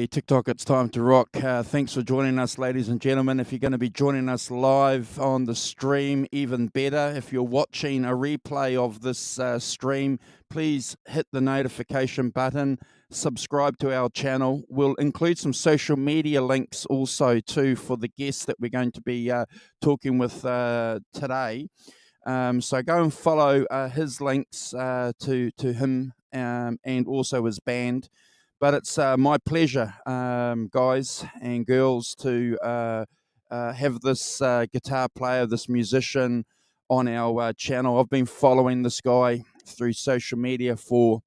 TikTok, it's time to rock. Thanks for joining us, ladies and gentlemen. If you're going to be joining us live on the stream, even better. If you're watching a replay of this stream, please hit the notification button, subscribe to our channel. We'll include some social media links also too for the guests that we're going to be talking with today. So go and follow his links to him and also his band. But it's my pleasure, guys and girls, to have this guitar player, this musician on our channel. I've been following this guy through social media for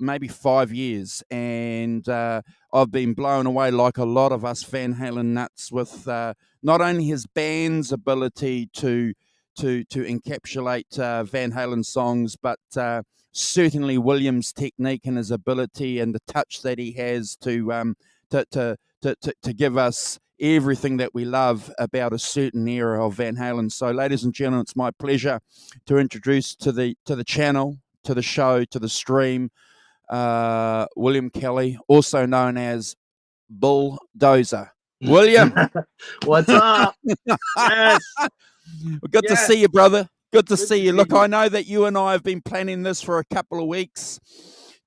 maybe 5 years, and I've been blown away, like a lot of us Van Halen nuts, with not only his band's ability to encapsulate Van Halen songs, but certainly William's technique and his ability and the touch that he has to give us everything that we love about a certain era of Van Halen. So, ladies and gentlemen, it's my pleasure to introduce to the channel, to the show, to the stream, William Kelly, also known as Bulldozer. William, what's up? Yes. Good to see you, brother. Good to see you. Look, you. I know that you and I have been planning this for a couple of weeks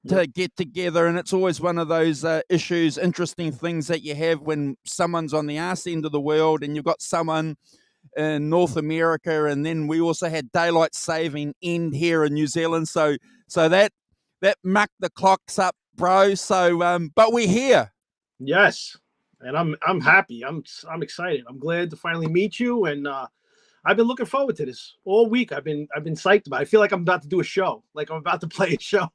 to get together, and it's always one of those issues, interesting things that you have when someone's on the arse end of the world and you've got someone in North America, and then we also had daylight saving end here in New Zealand, so that mucked the clocks up, bro. So, but we're here. Yes, and I'm happy. I'm excited. I'm glad to finally meet you, and I've been looking forward to this all week. I've been psyched about it. I feel like I'm about to do a show, like I'm about to play a show.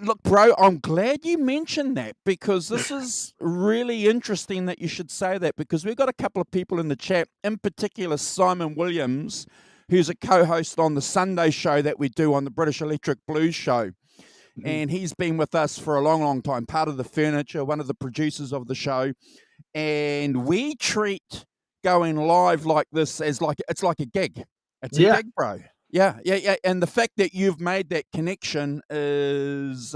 Look, bro, I'm glad you mentioned that, because this is really interesting that you should say that, because we've got a couple of people in the chat, in particular Simon Williams, who's a co-host on the Sunday show that we do on the British Electric Blues show. Mm-hmm. And he's been with us for a long, long time, part of the furniture, one of the producers of the show. And we treat going live like this as it's like a gig. It's a gig, bro. Yeah. And the fact that you've made that connection is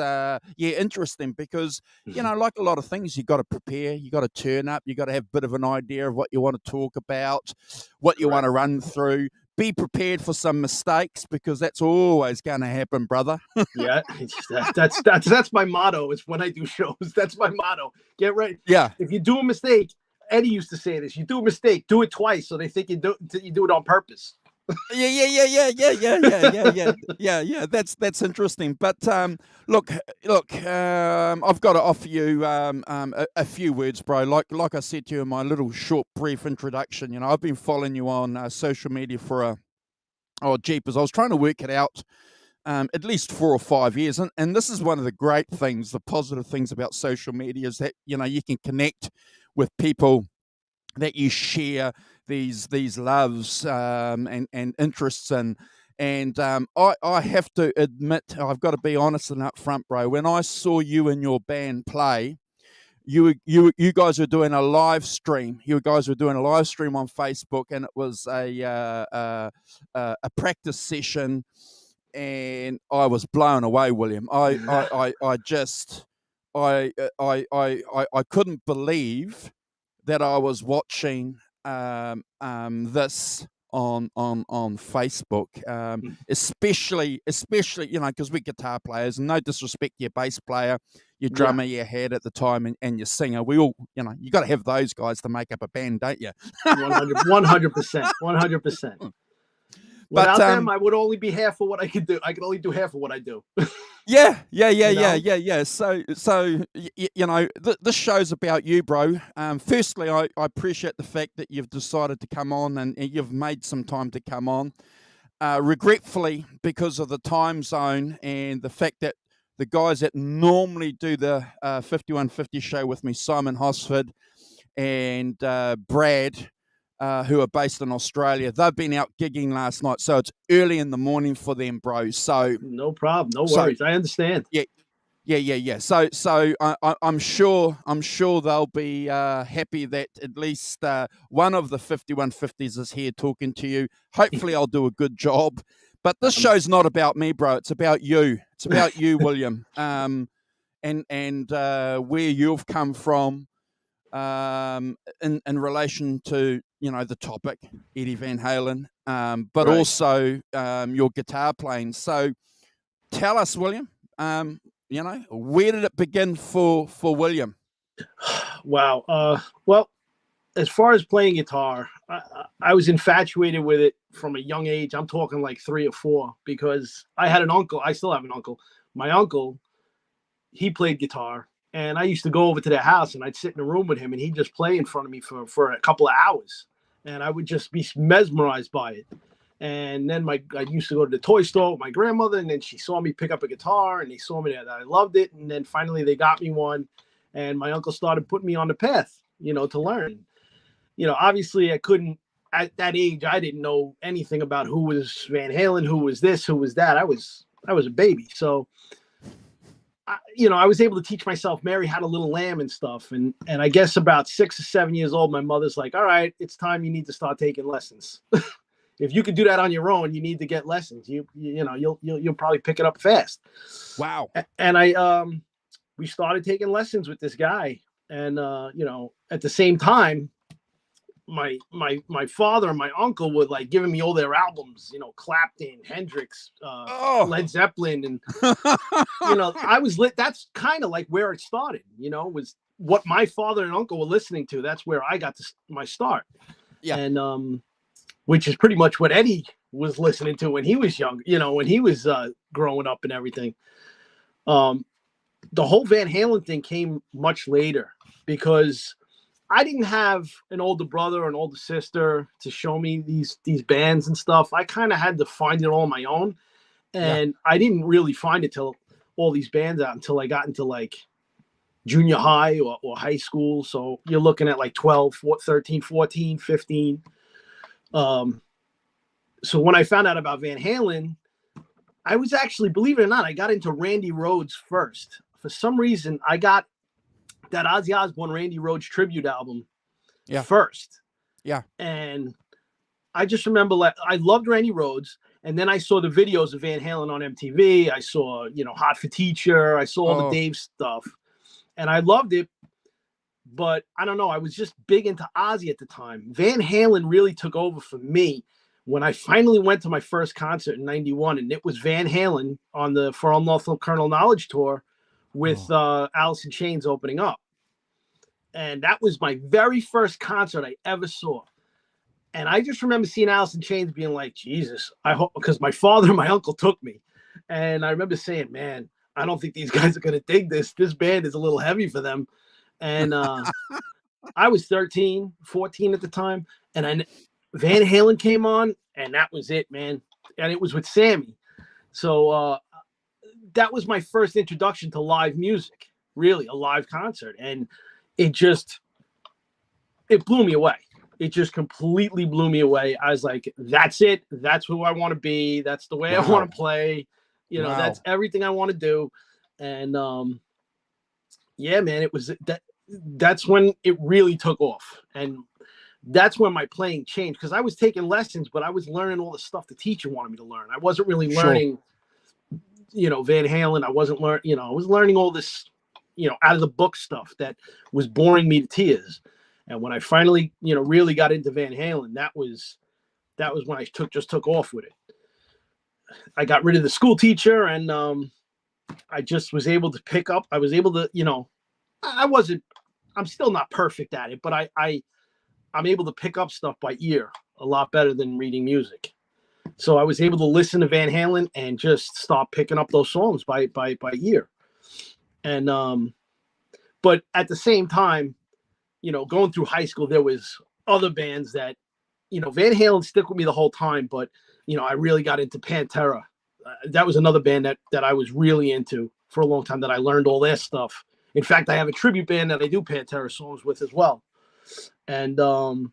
interesting, because like a lot of things, you got to prepare, you got to turn up, you got to have a bit of an idea of what you want to talk about, what you want to run through. Be prepared for some mistakes, because that's always going to happen, brother. Yeah, that's my motto. It's when I do shows. That's my motto. Get ready. Yeah. If you do a mistake, Eddie used to say this: you do a mistake, do it twice, so they think you do it on purpose. Yeah. That's interesting. But look. I've got to offer you a few words, bro. Like I said to you in my little short, brief introduction. I've been following you on social media for jeepers. I was trying to work it out. At least 4 or 5 years, and this is one of the great things, the positive things about social media, is that you can connect with people that you share these loves and interests in. And I have to admit, I've got to be honest and upfront, bro. When I saw you and your band play, you guys were doing a live stream. You guys were doing a live stream on Facebook, and it was a practice session, and I was blown away, William. I couldn't believe that I was watching this on Facebook, especially because we're guitar players, and no disrespect to your bass player, your drummer you had at the time, and your singer. We all, you got to have those guys to make up a band, don't you? 100%. Without them, I would only be half of what I could do. I could only do half of what I do. Yeah. So this show's about you, bro. Firstly, I appreciate the fact that you've decided to come on, and you've made some time to come on. Regretfully, because of the time zone and the fact that the guys that normally do the 5150 show with me, Simon Hosford and Brad, who are based in Australia, they've been out gigging last night, so it's early in the morning for them, bro. So no problem, no worries. I understand. Yeah. So I'm sure they'll be happy that at least one of the 5150s is here talking to you. Hopefully, I'll do a good job. But this show's not about me, bro. It's about you. It's about you, William. and where you've come from in relation to the topic, Eddie Van Halen, but Right. also your guitar playing. So tell us, William, where did it begin for William? Wow. Well, as far as playing guitar, I was infatuated with it from a young age. I'm talking like 3 or 4, because I had an uncle. I still have an uncle. My uncle, he played guitar, and I used to go over to their house, and I'd sit in a room with him, and he'd just play in front of me for a couple of hours, and I would just be mesmerized by it. And then I used to go to the toy store with my grandmother, and then she saw me pick up a guitar, and they saw me that I loved it, and then finally they got me one, and my uncle started putting me on the path, to learn. Obviously I couldn't, at that age, I didn't know anything about who was Van Halen, who was this, who was that. I was a baby. So, I was able to teach myself Mary Had a Little Lamb and stuff. And I guess about 6 or 7 years old, my mother's like, all right, it's time you need to start taking lessons. If you could do that on your own, you need to get lessons. You'll probably pick it up fast. Wow. And we started taking lessons with this guy. And, at the same time, my father and my uncle would like giving me all their albums, Clapton, Hendrix, Led Zeppelin, and I was lit. That's kind of like where it started. Was what my father and uncle were listening to. That's where I got my start. Yeah, and which is pretty much what Eddie was listening to when he was young. When he was growing up and everything. The whole Van Halen thing came much later, because I didn't have an older brother or an older sister to show me these bands and stuff. I kind of had to find it all on my own. And I didn't really find it till all these bands out until I got into like junior high or high school. So you're looking at like 12, 13, 14, 15. So when I found out about Van Halen, I was actually, believe it or not, I got into Randy Rhoads first. For some reason, I got that Ozzy Osbourne Randy Rhoads tribute album first. Yeah. And I just remember I loved Randy Rhoads. And then I saw the videos of Van Halen on MTV. I saw, Hot for Teacher. I saw all the Dave stuff. And I loved it. But I don't know. I was just big into Ozzy at the time. Van Halen really took over for me when I finally went to my first concert in 91. And it was Van Halen on the For Unlawful Colonel Knowledge tour with Alice in Chains opening up. And that was my very first concert I ever saw. And I just remember seeing Alice in Chains being like, Jesus, I hope, because my father and my uncle took me. And I remember saying, man, I don't think these guys are going to dig this. This band is a little heavy for them. And I was 13, 14 at the time. And Van Halen came on, and that was it, man. And it was with Sammy. So that was my first introduction to live music, really, a live concert. And it blew me away. It just completely blew me away. I was like, that's it. That's who I want to be. That's the way I want to play. That's everything I want to do. And yeah, man, it was that's when it really took off. And that's when my playing changed, because I was taking lessons, but I was learning all the stuff the teacher wanted me to learn. I wasn't really learning, Van Halen. I wasn't learning, I was learning all this, out of the book stuff that was boring me to tears. And when I finally, really got into Van Halen, that was when I took off with it. I got rid of the school teacher, and I just was able to pick up. I was able to, I'm still not perfect at it, but I'm able to pick up stuff by ear a lot better than reading music. So I was able to listen to Van Halen and just start picking up those songs by ear. And but at the same time, going through high school, there was other bands that, Van Halen stuck with me the whole time, but I really got into Pantera. That was another band that I was really into for a long time, that I learned all their stuff. In fact, I have a tribute band that I do Pantera songs with as well. And then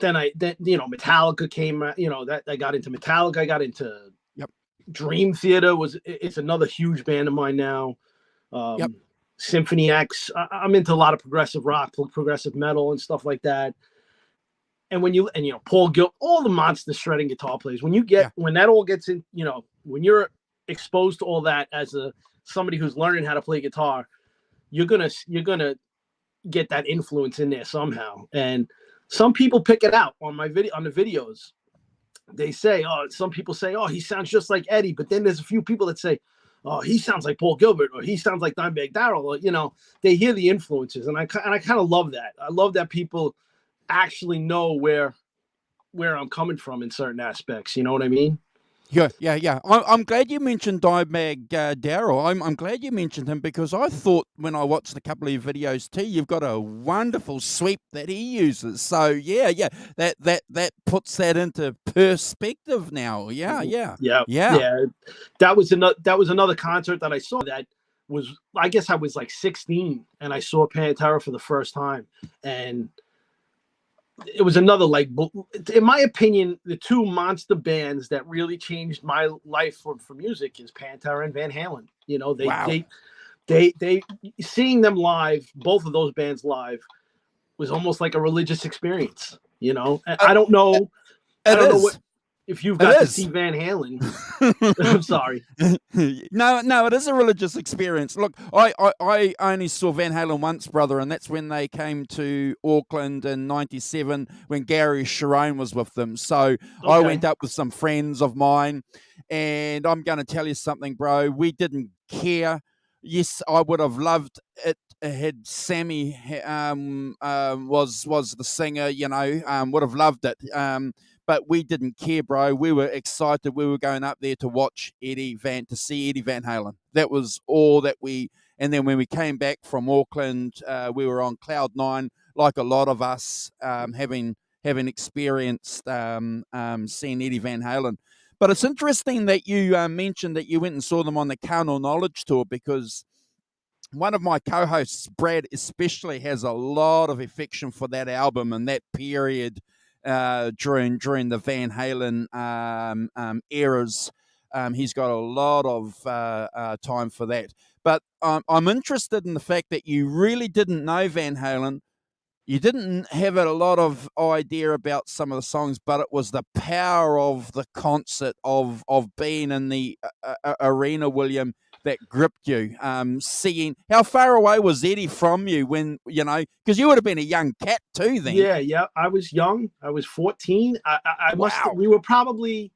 Metallica came, that I got into Metallica. I got into Dream Theater. It's another huge band of mine now. Symphony X. I'm into a lot of progressive rock, progressive metal, and stuff like that. And Paul Gill, all the monster shredding guitar players. When that all gets in, when you're exposed to all that as a somebody who's learning how to play guitar, you're gonna get that influence in there somehow. And some people pick it out on the videos. They say, some people say, he sounds just like Eddie, but then there's a few people that say, he sounds like Paul Gilbert, or he sounds like Dimebag Darrell, or they hear the influences, and I kind of love that. I love that people actually know where I'm coming from in certain aspects. You know what I mean? Yeah. I'm glad you mentioned Dimebag Darrell. I'm glad you mentioned him, because I thought when I watched a couple of your videos too, you've got a wonderful sweep that he uses. So yeah, that puts that into perspective now. Yeah. That was another concert that I saw. That was, I guess I was like 16, and I saw Pantera for the first time, and it was another, like, in my opinion, the two monster bands that really changed my life for music is Pantera and Van Halen. They seeing them live, both of those bands live, was almost like a religious experience. I don't know. If you've got to see Van Halen. I'm sorry. No, it is a religious experience. Look, I only saw Van Halen once, brother, and that's when they came to Auckland in '97 when Gary Sharon was with them. So I went up with some friends of mine, and I'm going to tell you something, bro. We didn't care. Yes, I would have loved it had Sammy was the singer, would have loved it. But we didn't care, bro. We were excited. We were going up there to watch to see Eddie Van Halen. That was all that we. And then when we came back from Auckland, we were on cloud nine, like a lot of us, having experienced seeing Eddie Van Halen. But it's interesting that you mentioned that you went and saw them on the Carnal Knowledge tour, because one of my co-hosts, Brad, especially, has a lot of affection for that album and that period during the Van Halen eras. He's got a lot of time for that. But I'm interested in the fact that you really didn't know Van Halen. You didn't have a lot of idea about some of the songs, but it was the power of the concert, of being in the arena, William, that gripped you. Seeing how far away was Eddie from you when, because you would have been a young cat too then. Yeah. I was young. I was 14. We were probably,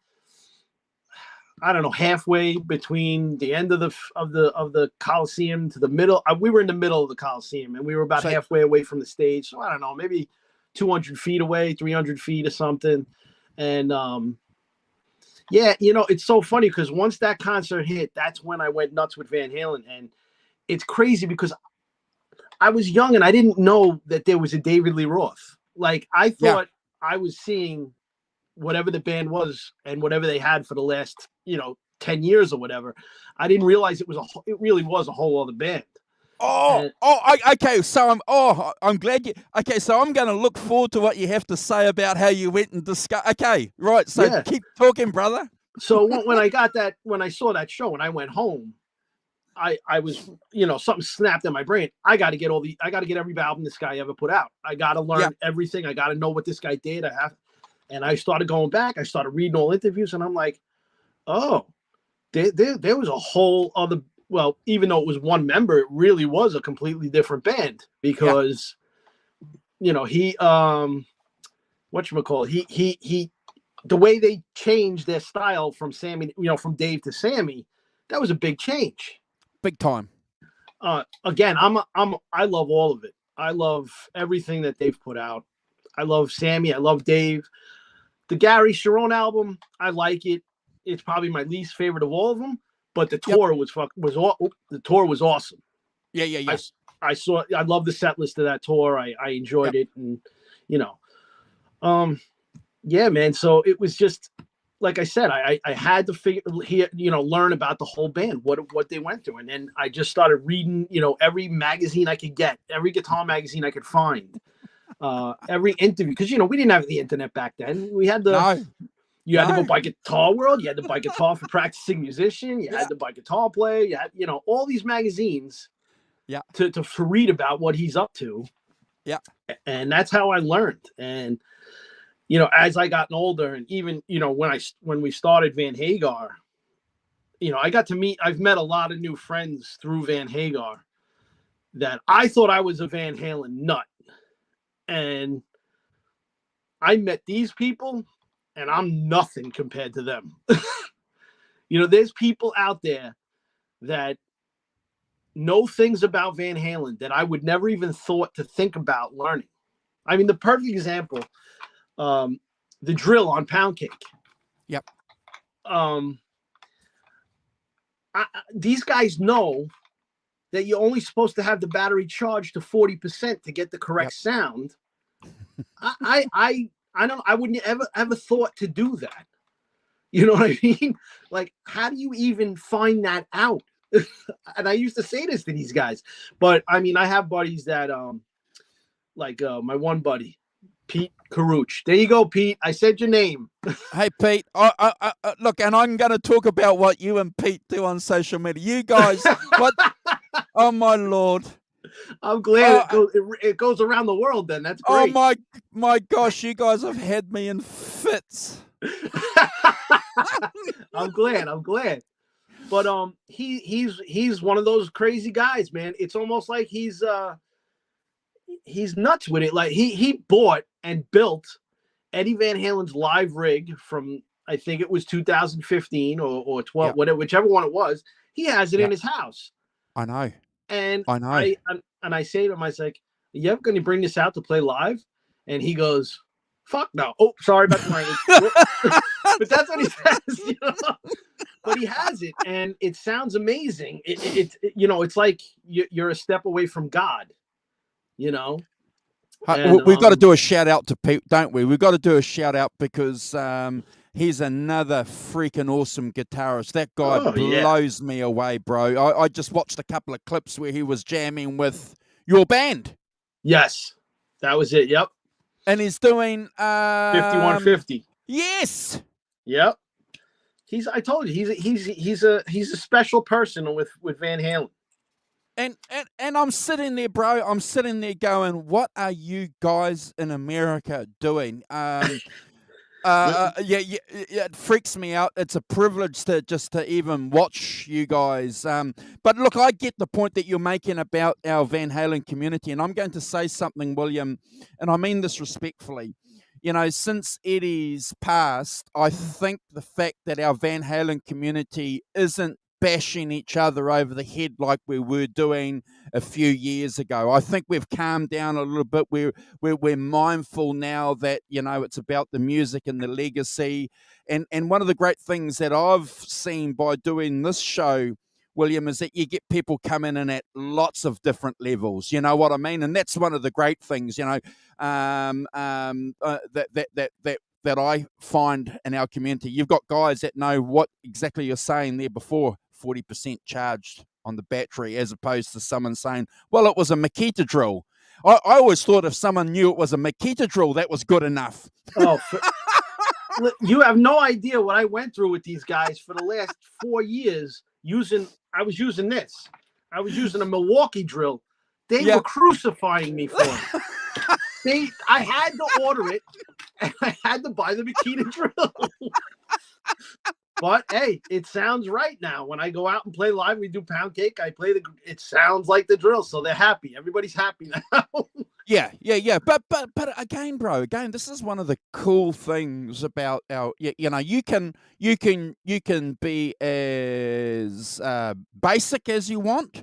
I don't know, halfway between the end of the Coliseum to the middle. We were in the middle of the Coliseum, and we were about halfway away from the stage. So I don't know, maybe 200 feet away, 300 feet or something. And it's so funny because once that concert hit, that's when I went nuts with Van Halen. And it's crazy because I was young and I didn't know that there was a David Lee Roth. Like, I thought I was seeing whatever the band was and whatever they had for the last 10 years or whatever. I didn't realize it really was a whole other band. Okay. So I'm glad you. Okay, so I'm going to look forward to what you have to say about how you went and discuss. Okay, right. So keep talking, brother. So when I saw that show and I went home, I was, something snapped in my brain. I got to get every album this guy ever put out. I got to learn everything. I got to know what this guy did. And I started going back. I started reading all interviews, and I'm like, oh, there was a whole other. Well, even though it was one member, it really was a completely different band because, he, whatchamacallit, he, the way they changed their style from Sammy, from Dave to Sammy, that was a big change. Big time. Again, I love all of it. I love everything that they've put out. I love Sammy. I love Dave. The Gary Sharon album, I like it. It's probably my least favorite of all of them, but the tour the tour was awesome. Yeah. I love the set list of that tour. I enjoyed it, and man. So it was just, like I said, I had to learn about the whole band, what they went through, and then I just started reading, every magazine I could get, every guitar magazine I could find. Every interview, because we didn't have the internet back then. We had you had to go buy Guitar World, you had to buy Guitar for Practicing Musician, you had to buy Guitar Player, you had all these magazines to read about what he's up to. And that's how I learned. And as I gotten older, and even when we started Van Hagar, I've met a lot of new friends through Van Hagar that I thought I was a Van Halen nut. And I met these people and I'm nothing compared to them. There's people out there that know things about Van Halen that I would never even thought to think about learning. I mean, the perfect example, the drill on Pound Cake. Yep. These guys know that you're only supposed to have the battery charged to 40% to get the correct sound. I wouldn't ever thought to do that. You know what I mean? Like, how do you even find that out? And I used to say this to these guys, but I mean, I have buddies that, my one buddy, Pete Caruch. There you go, Pete. I said your name. Hey, Pete. I look, and I'm going to talk about what you and Pete do on social media. You guys, what? Oh my Lord! I'm glad it goes around the world. Then that's great. Oh my gosh! You guys have had me in fits. I'm glad. But he's one of those crazy guys, man. It's almost like he's nuts with it. Like he bought and built Eddie Van Halen's live rig from, I think it was 2015 or 12, whatever, whichever one it was. He has it in his house. I know. And I know. I say to him, I was like, "Are you ever going to bring this out to play live?" And he goes, "Fuck no." Oh, sorry about the language. But that's what he says. But he has it, and it sounds amazing. It's like you're a step away from God. We've got to do a shout out to Pete, don't we? We've got to do a shout out because he's another freaking awesome guitarist. That guy blows me away, bro. I just watched a couple of clips where he was jamming with your band. Yes, that was it. Yep. And he's doing 5150. Yes. Yep. I told you, he's a special person with Van Halen. And I'm sitting there, bro. I'm sitting there going, what are you guys in America doing? It freaks me out. It's a privilege to even watch you guys. But look, I get the point that you're making about our Van Halen community, and I'm going to say something, William, and I mean this respectfully. Since Eddie's passed, I think the fact that our Van Halen community isn't bashing each other over the head like we were doing a few years ago. I think we've calmed down a little bit. We're mindful now that it's about the music and the legacy. And one of the great things that I've seen by doing this show, William, is that you get people coming in at lots of different levels. You know what I mean? And that's one of the great things. That I find in our community. You've got guys that know what exactly you're saying there before, 40% charged on the battery, as opposed to someone saying, well, it was a Makita drill. I always thought if someone knew it was a Makita drill, that was good enough. Oh, you have no idea what I went through with these guys for the last 4 years. I was using a Milwaukee drill. They were crucifying me for it. I had to order it, and I had to buy the Makita drill. But hey, it sounds right now. When I go out and play live, we do Pound Cake. It sounds like the drill, so they're happy. Everybody's happy now. Yeah. But again, bro, this is one of the cool things about our. You can be as basic as you want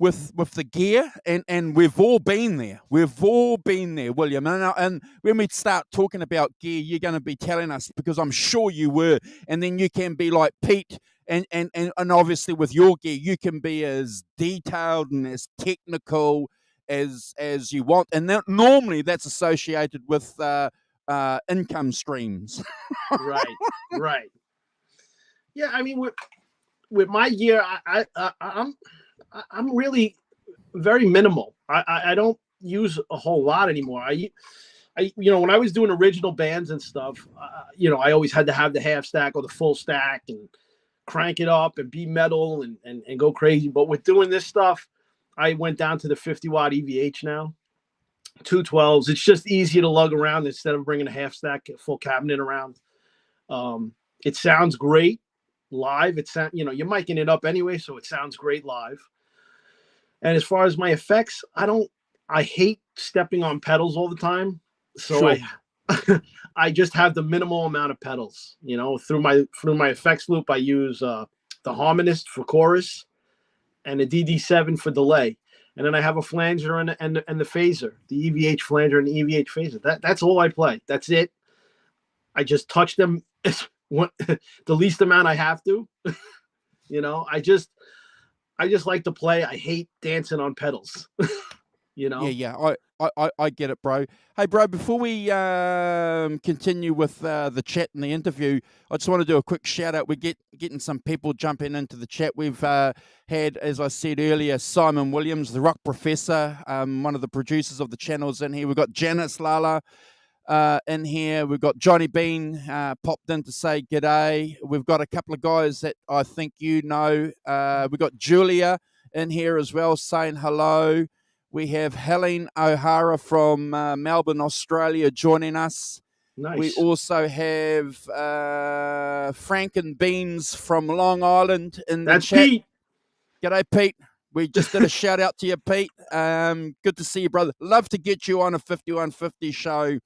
with the gear, and we've all been there. William. And when we start talking about gear, you're going to be telling us, because I'm sure you were. And then you can be like Pete, and obviously with your gear, you can be as detailed and as technical as you want. And normally that's associated with income streams. Right. Yeah, I mean, with my gear, I'm really very minimal. I don't use a whole lot anymore. I when I was doing original bands and stuff, I always had to have the half stack or the full stack and crank it up and be metal and go crazy. But with doing this stuff, I went down to the 50 watt EVH now, 212s. It's just easier to lug around instead of bringing a half stack full cabinet around. It sounds great. live. It sound, you're micing it up anyway, so it sounds great live. And as far as my effects, I hate stepping on pedals all the time. So Sure. I just have the minimal amount of pedals, through my effects loop. I use the Harmonist for chorus and a DD7 for delay. And then I have a flanger and the phaser, the EVH flanger and the EVH phaser. That's all I play. That's it. I just touch them the least amount I have to. I just like to play. I hate dancing on pedals. Yeah. I get it, bro. Hey, bro, before we continue with the chat and the interview, I just want to do a quick shout out. We're getting some people jumping into the chat. We've had, as I said earlier, Simon Williams, the rock professor, one of the producers of the channels in here. We've got Janice Lala in here. We've got Johnny Bean popped in to say g'day. We've got a couple of guys that I think you know. We've got Julia in here as well saying hello. We have Halen O'Hara from Melbourne, Australia, joining us. Nice. We also have Frank and Beans from Long Island in the chat. Pete. G'day, Pete. We just did a shout out to you, Pete. Good to see you, brother. Love to get you on a 5150 show,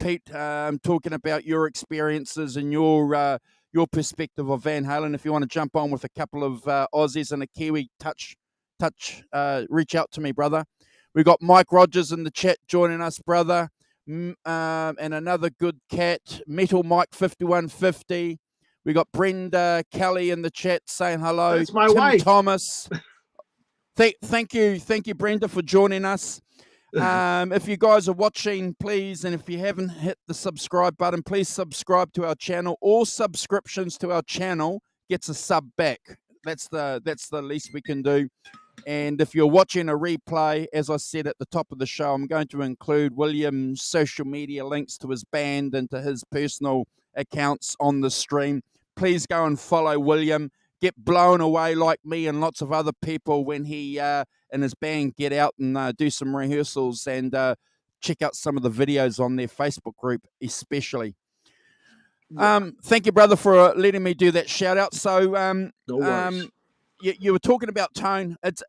Pete, talking about your experiences and your perspective of Van Halen. If you want to jump on with a couple of Aussies and a Kiwi, reach out to me, brother. We've got Mike Rogers in the chat joining us, brother. And another good cat, Metal Mike 5150. We got Brenda Kelly in the chat saying hello. That's my Tim wife. Thomas. Thank you, Brenda, for joining us. If you guys are watching, please, and if you haven't hit the subscribe button, please subscribe to our channel. All subscriptions to our channel gets a sub back. That's the least we can do. And if you're watching a replay, as I said at the top of the show, I'm going to include William's social media links to his band and to his personal accounts on the stream. Please go and follow William. Get blown away like me and lots of other people when he and his band get out and do some rehearsals and check out some of the videos on their Facebook group especially. Thank you, brother, for letting me do that shout out. So No worries. you were talking about tone. It's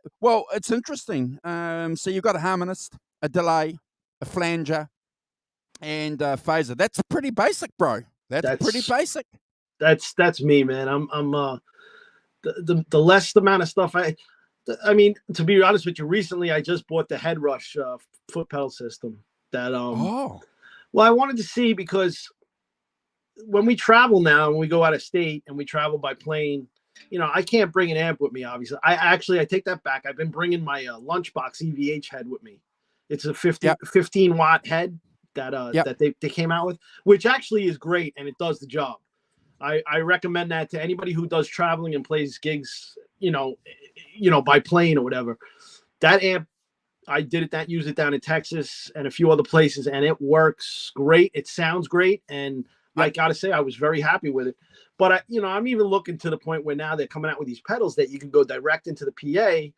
interesting. So you've got a harmonist, a delay, a flanger, and a phaser. That's pretty basic, bro. That's pretty basic. That's me, man. I'm the less amount of stuff I mean, to be honest with you, recently I just bought the Head Rush foot pedal system. Well, I wanted to see, because when we travel now and we go out of state and we travel by plane, I can't bring an amp with me, obviously. I take that back. I've been bringing my Lunchbox EVH head with me. It's a 15 watt head that they came out with, which actually is great, and it does the job. I recommend that to anybody who does traveling and plays gigs, by plane or whatever. That amp, I use it down in Texas and a few other places, and it works great. It sounds great, and I gotta say, I was very happy with it. But I'm even looking to the point where now they're coming out with these pedals that you can go direct into the PA.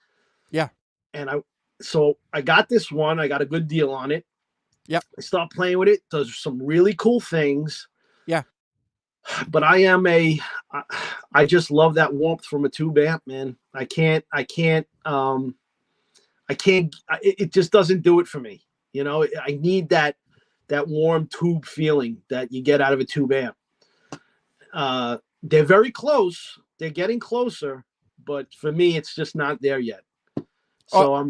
Yeah. And I got this one. I got a good deal on it. Yep. I start playing with it. Does some really cool things. Yeah. But I just love that warmth from a tube amp, man. It just doesn't do it for me. I need that warm tube feeling that you get out of a tube amp. They're very close. They're getting closer, but for me, it's just not there yet. So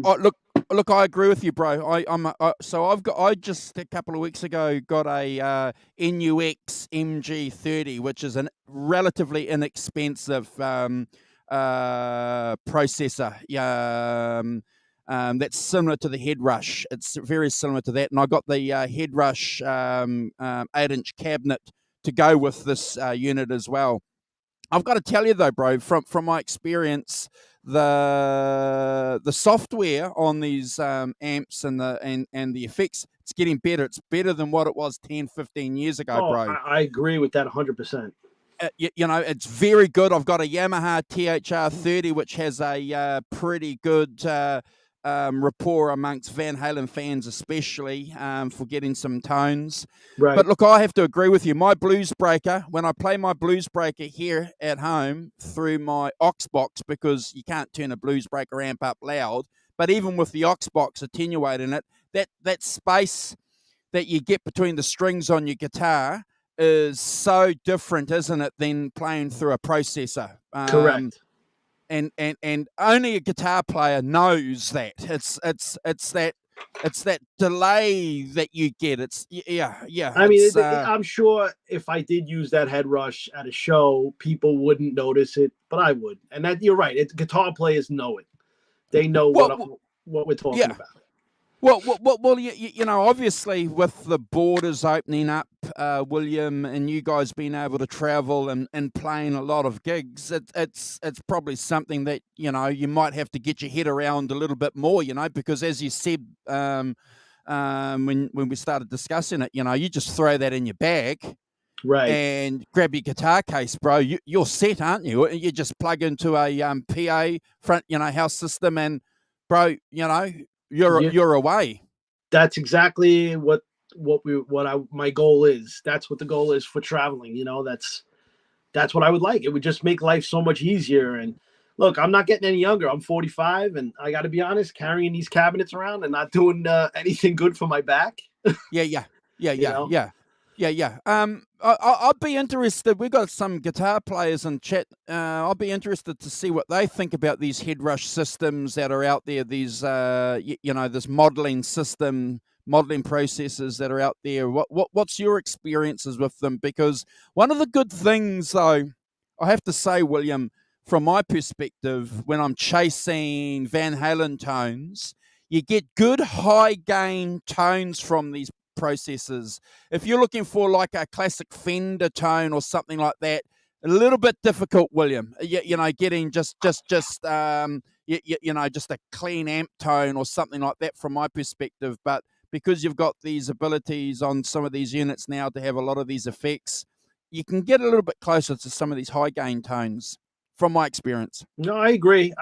look, I agree with you, bro. I just a couple of weeks ago got a NUX MG30, which is a relatively inexpensive processor. That's similar to the Head Rush. It's very similar to that, and I got the Head Rush 8-inch cabinet to go with this unit as well. I've got to tell you though, bro, from my experience, the software on these amps and the effects, it's getting better. It's better than what it was 10, 15 years ago, bro. I agree with that 100%. It's very good. I've got a Yamaha THR30, which has a pretty good rapport amongst Van Halen fans, especially for getting some tones. Right. But look, I have to agree with you. My blues breaker, when I play my blues breaker here at home through my aux box, because you can't turn a blues breaker amp up loud, but even with the aux box attenuating it, that space that you get between the strings on your guitar is so different, isn't it, than playing through a processor. Correct. And only a guitar player knows that. It's that delay that you get. I mean, It's I'm sure if I did use that head rush at a show, people wouldn't notice it, but I would. And that you're right. Guitar players know it. They know well, what we're talking yeah. about. Well, you know, obviously with the borders opening up, William, and you guys being able to travel and playing a lot of gigs, it's probably something that, you know, you might have to get your head around a little bit more, you know, because as you said, when we started discussing it, you know, you just throw that in your bag. Right. And grab your guitar case, bro. You're set, aren't you? You just plug into a PA front, you know, house system, and bro, you know, you're away. That's exactly what my goal is. That's what the goal is for traveling. You know, that's what I would like. It would just make life so much easier. And look, I'm not getting any younger. I'm 45, and I got to be honest, carrying these cabinets around and not doing anything good for my back. Yeah. know? I'd be interested. We've got some guitar players in chat. I'll be interested to see what they think about these head rush systems that are out there. These, you know, this modeling processes that are out there. What's your experiences with them? Because one of the good things, though, I have to say, William, from my perspective, when I'm chasing Van Halen tones, you get good high gain tones from these processes. If you're looking for like a classic Fender tone or something like that, a little bit difficult, William. You know, getting just you know, just a clean amp tone or something like that from my perspective. But because you've got these abilities on some of these units now to have a lot of these effects, you can get a little bit closer to some of these high gain tones from my experience. No, I agree.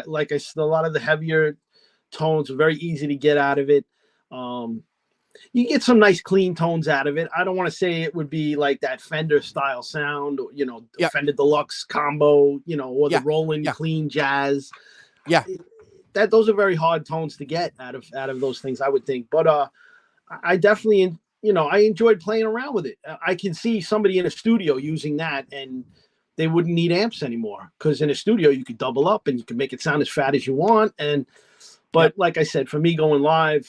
Like I said, a lot of the heavier tones are very easy to get out of it. You get some nice clean tones out of it. I don't want to say it would be like that Fender style sound, or, you know, Fender Deluxe combo, you know, or the Roland clean jazz. Yeah. Those are very hard tones to get out of those things, I would think. But I definitely, you know, I enjoyed playing around with it. I can see somebody in a studio using that, and they wouldn't need amps anymore, because in a studio you could double up and you can make it sound as fat as you want. But like I said, for me going live,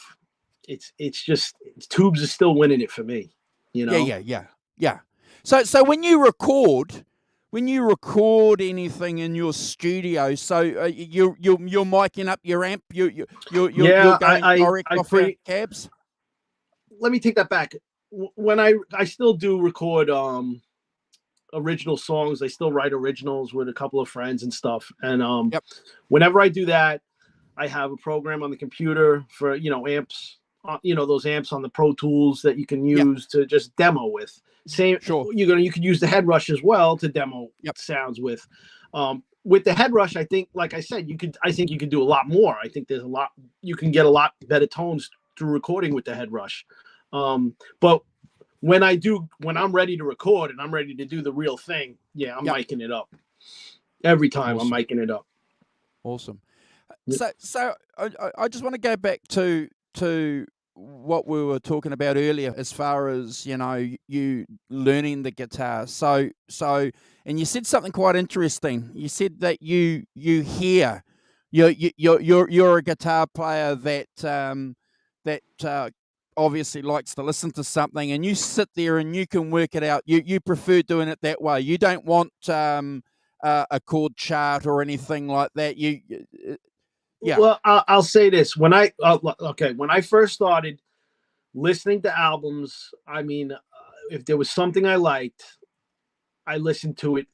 it's just tubes is still winning it for me, you know. Yeah. So when you record anything in your studio, so you're miking up your amp, you're going direct off your cabs. Let me take that back. When I still do record original songs, I still write originals with a couple of friends and stuff. And whenever I do that, I have a program on the computer for, you know, amps. You know, those amps on the Pro Tools that you can use to just demo with. Same, sure. You could use the head rush as well to demo sounds with. With the head rush, I think, like I said, I think you could do a lot more. I think you can get a lot better tones through recording with the head rush. But when I'm ready to record and I'm ready to do the real thing, I'm micing it up. Every time I'm micing it up. Awesome. So I just want to go back to what we were talking about earlier, as far as, you know, you learning the guitar. So and you said something quite interesting. You said that you hear you're a guitar player that obviously likes to listen to something, and you sit there and you can work it out. You prefer doing it that way. You don't want a chord chart or anything like that. Well, I'll say this: when I first started listening to albums, I mean, if there was something I liked, I listened to it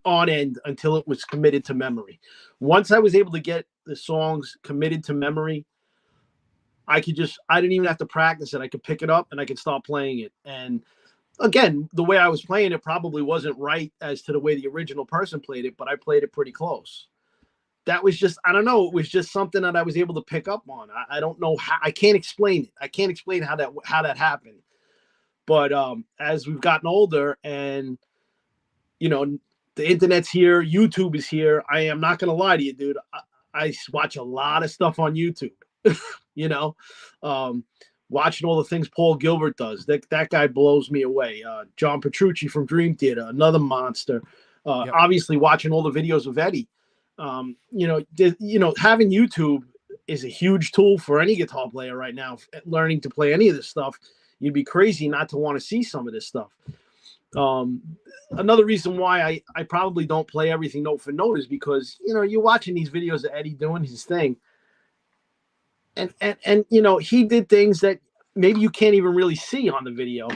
on end until it was committed to memory. Once I was able to get the songs committed to memory, I didn't even have to practice it. I could pick it up and I could start playing it. And again, the way I was playing it probably wasn't right as to the way the original person played it, but I played it pretty close. that was just, I don't know, it was just something that I was able to pick up on. I don't know how, I can't explain it. I can't explain how that happened. But as we've gotten older and, you know, the internet's here, YouTube is here. I am not going to lie to you, dude. I watch a lot of stuff on YouTube, you know, watching all the things Paul Gilbert does. That guy blows me away. John Petrucci from Dream Theater, another monster. Yep. Obviously watching all the videos of Eddie. Having YouTube is a huge tool for any guitar player right now. Learning to play any of this stuff, you'd be crazy not to want to see some of this stuff. Another reason why I probably don't play everything note for note is because, you know, you're watching these videos of Eddie doing his thing. And you know, he did things that maybe you can't even really see on the video,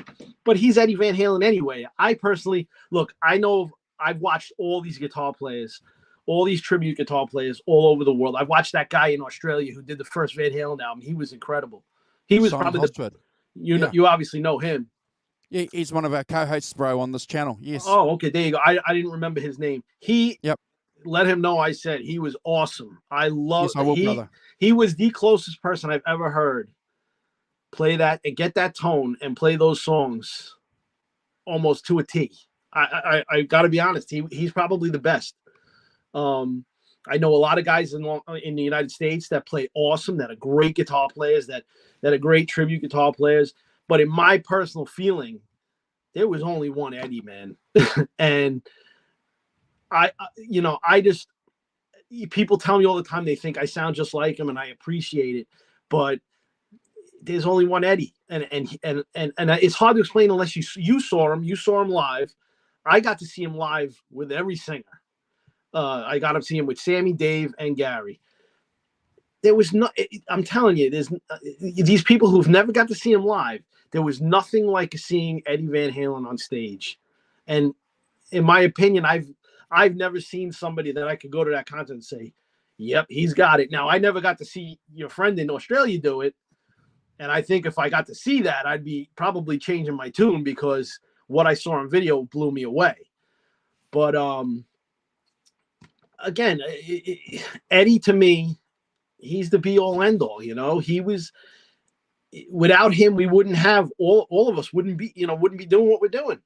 but he's Eddie Van Halen anyway. I personally, look, I know I've watched all these guitar players, all these tribute guitar players all over the world. I've watched that guy in Australia who did the first Van Halen album. He was incredible. He was Simon probably Hosford. you obviously know him. Yeah, he's one of our co-hosts, bro, on this channel. Yes. Oh, okay, there you go. I didn't remember his name. Yep. Let him know I said he was awesome. I love. Yes, I will, brother. He was the closest person I've ever heard play that and get that tone and play those songs almost to a T. I got to be honest. He's probably the best. I know a lot of guys in the United States that play awesome, that are great guitar players, that are great tribute guitar players. But in my personal feeling, there was only one Eddie, man. And people tell me all the time they think I sound just like him, and I appreciate it. But there's only one Eddie, and it's hard to explain unless you saw him. You saw him live. I got to see him live with every singer. I got to see him with Sammy, Dave, and Gary. There was no. I'm telling you, there's these people who've never got to see him live. There was nothing like seeing Eddie Van Halen on stage, and in my opinion, I've never seen somebody that I could go to that concert and say, "Yep, he's got it." Now, I never got to see your friend in Australia do it, and I think if I got to see that, I'd be probably changing my tune because what I saw on video blew me away. But again, Eddie to me, he's the be all end all. You know, he was. Without him, we wouldn't have all of us wouldn't be doing what we're doing.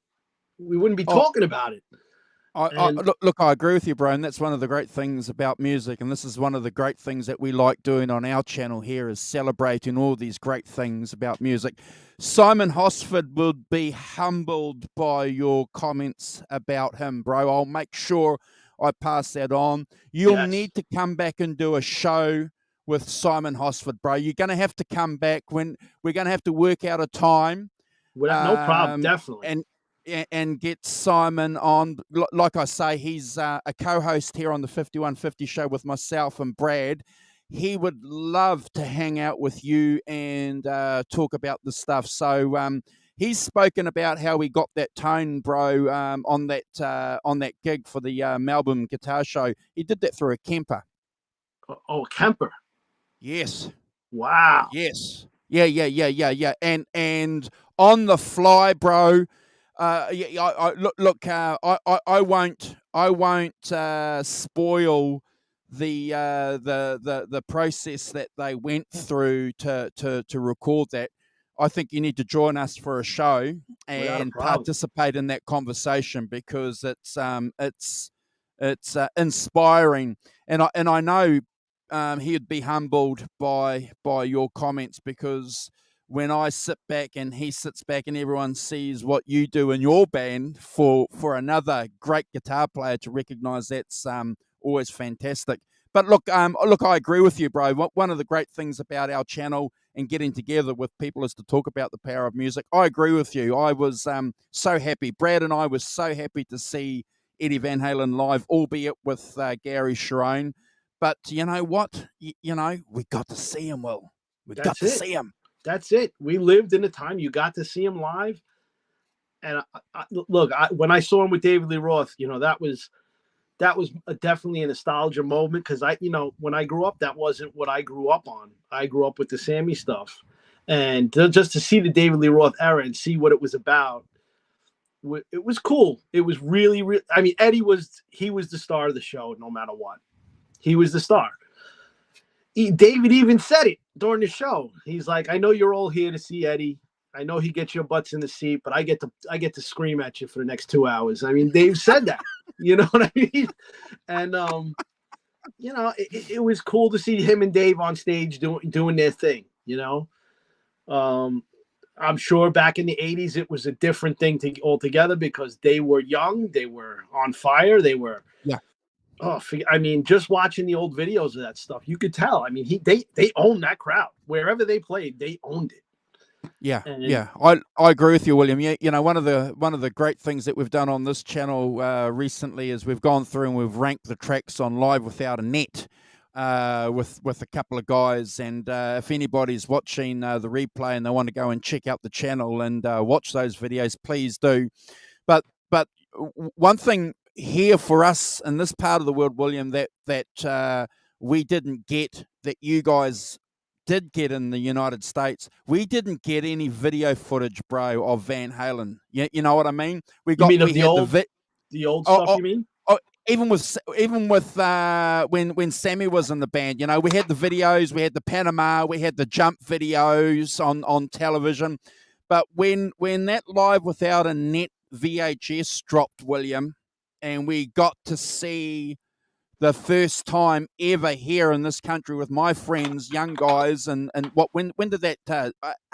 We wouldn't be talking about it. Look, I agree with you, bro, and that's one of the great things about music, and this is one of the great things that we like doing on our channel here is celebrating all these great things about music. Simon Hosford would be humbled by your comments about him, bro. I'll make sure I pass that on. You'll need to come back and do a show with Simon Hosford, bro. You're going to have to come back when we're going to have to work out a time. No problem, definitely. And get Simon on. Like I say, he's a co-host here on the 5150 show with myself and Brad. He would love to hang out with you and talk about the stuff. So he's spoken about how he got that tone, bro, on that gig for the Melbourne Guitar Show. He did that through a Kemper. Oh, Kemper. Yes. Wow. Yes. Yeah. And on the fly, bro. I won't spoil the process that they went through to record that. I think you need to join us for a show and participate in that conversation because it's inspiring, and I know he'd be humbled by your comments because when I sit back and he sits back and everyone sees what you do in your band for another great guitar player to recognize that's always fantastic. But look, I agree with you, bro. One of the great things about our channel and getting together with people is to talk about the power of music. I agree with you. I was so happy. Brad and I were so happy to see Eddie Van Halen live, albeit with Gary Sharon. But you know what? We got to see him, Will. We got to see him. That's it. We lived in a time you got to see him live. And when I saw him with David Lee Roth, that was definitely a nostalgia moment because when I grew up, that wasn't what I grew up on. I grew up with the Sammy stuff, and just to see the David Lee Roth era and see what it was about, it was cool. It was really, really. I mean, Eddie was the star of the show, no matter what. He was the star. David even said it during the show. He's like, I know you're all here to see Eddie. I know he gets your butts in the seat, but I get to scream at you for the next 2 hours. I mean, Dave said that. You know what I mean? And you know, it was cool to see him and Dave on stage doing their thing. You know, I'm sure back in the 80s it was a different thing altogether because they were young, they were on fire, they were. Yeah. Oh, I mean, just watching the old videos of that stuff, you could tell. I mean, they owned that crowd wherever they played. They owned it. Yeah, yeah, I agree with you, William. Yeah, you know, one of the great things that we've done on this channel recently is we've gone through and we've ranked the tracks on Live Without a Net with a couple of guys. And if anybody's watching the replay and they want to go and check out the channel and watch those videos, please do. But one thing here for us in this part of the world, William, that we didn't get, that you guys did get in the United States, we didn't get any video footage, bro, of Van Halen. You know what I mean? We mean of we the had old stuff. You mean? Even with when Sammy was in the band, you know, we had the videos, we had the Panama, we had the jump videos on television, but when that Live Without a Net VHS dropped, William, and we got to see the first time ever here in this country with my friends, young guys, and what when did that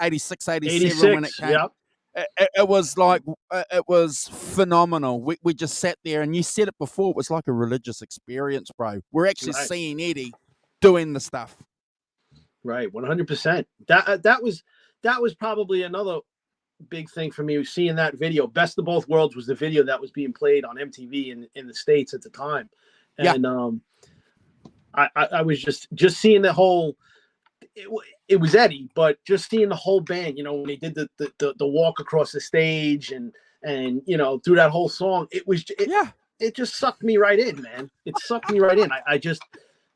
86, 87 when it came? Yeah. It was like it was phenomenal. We just sat there, and you said it before. It was like a religious experience, bro. We're actually seeing Eddie doing the stuff. Right, 100%. That was probably another big thing for me, seeing that video. Best of Both Worlds was the video that was being played on MTV in the States at the time, and I was just seeing the whole. It was Eddie, but just seeing the whole band, you know, when he did the walk across the stage and you know, through that whole song, it just sucked me right in, man. It sucked me right in. I just,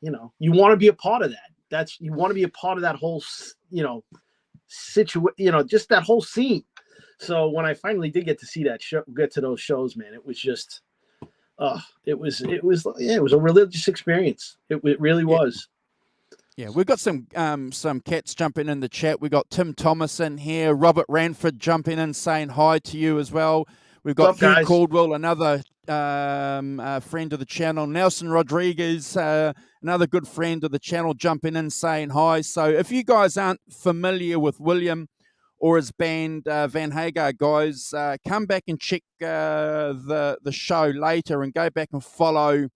you know, you want to be a part of that. You want to be a part of that whole, you know, you know, just that whole scene. So when I finally did get to see that show, get to those shows, man, it was just, it was a religious experience. It really was. Yeah, we've got some cats jumping in the chat. We've got Tim Thomas in here, Robert Ranford jumping in, saying hi to you as well. We've got Hugh Caldwell, another friend of the channel. Nelson Rodriguez, another good friend of the channel, jumping in, saying hi. So if you guys aren't familiar with William or his band Van Hagar, guys, come back and check the show later and go back and follow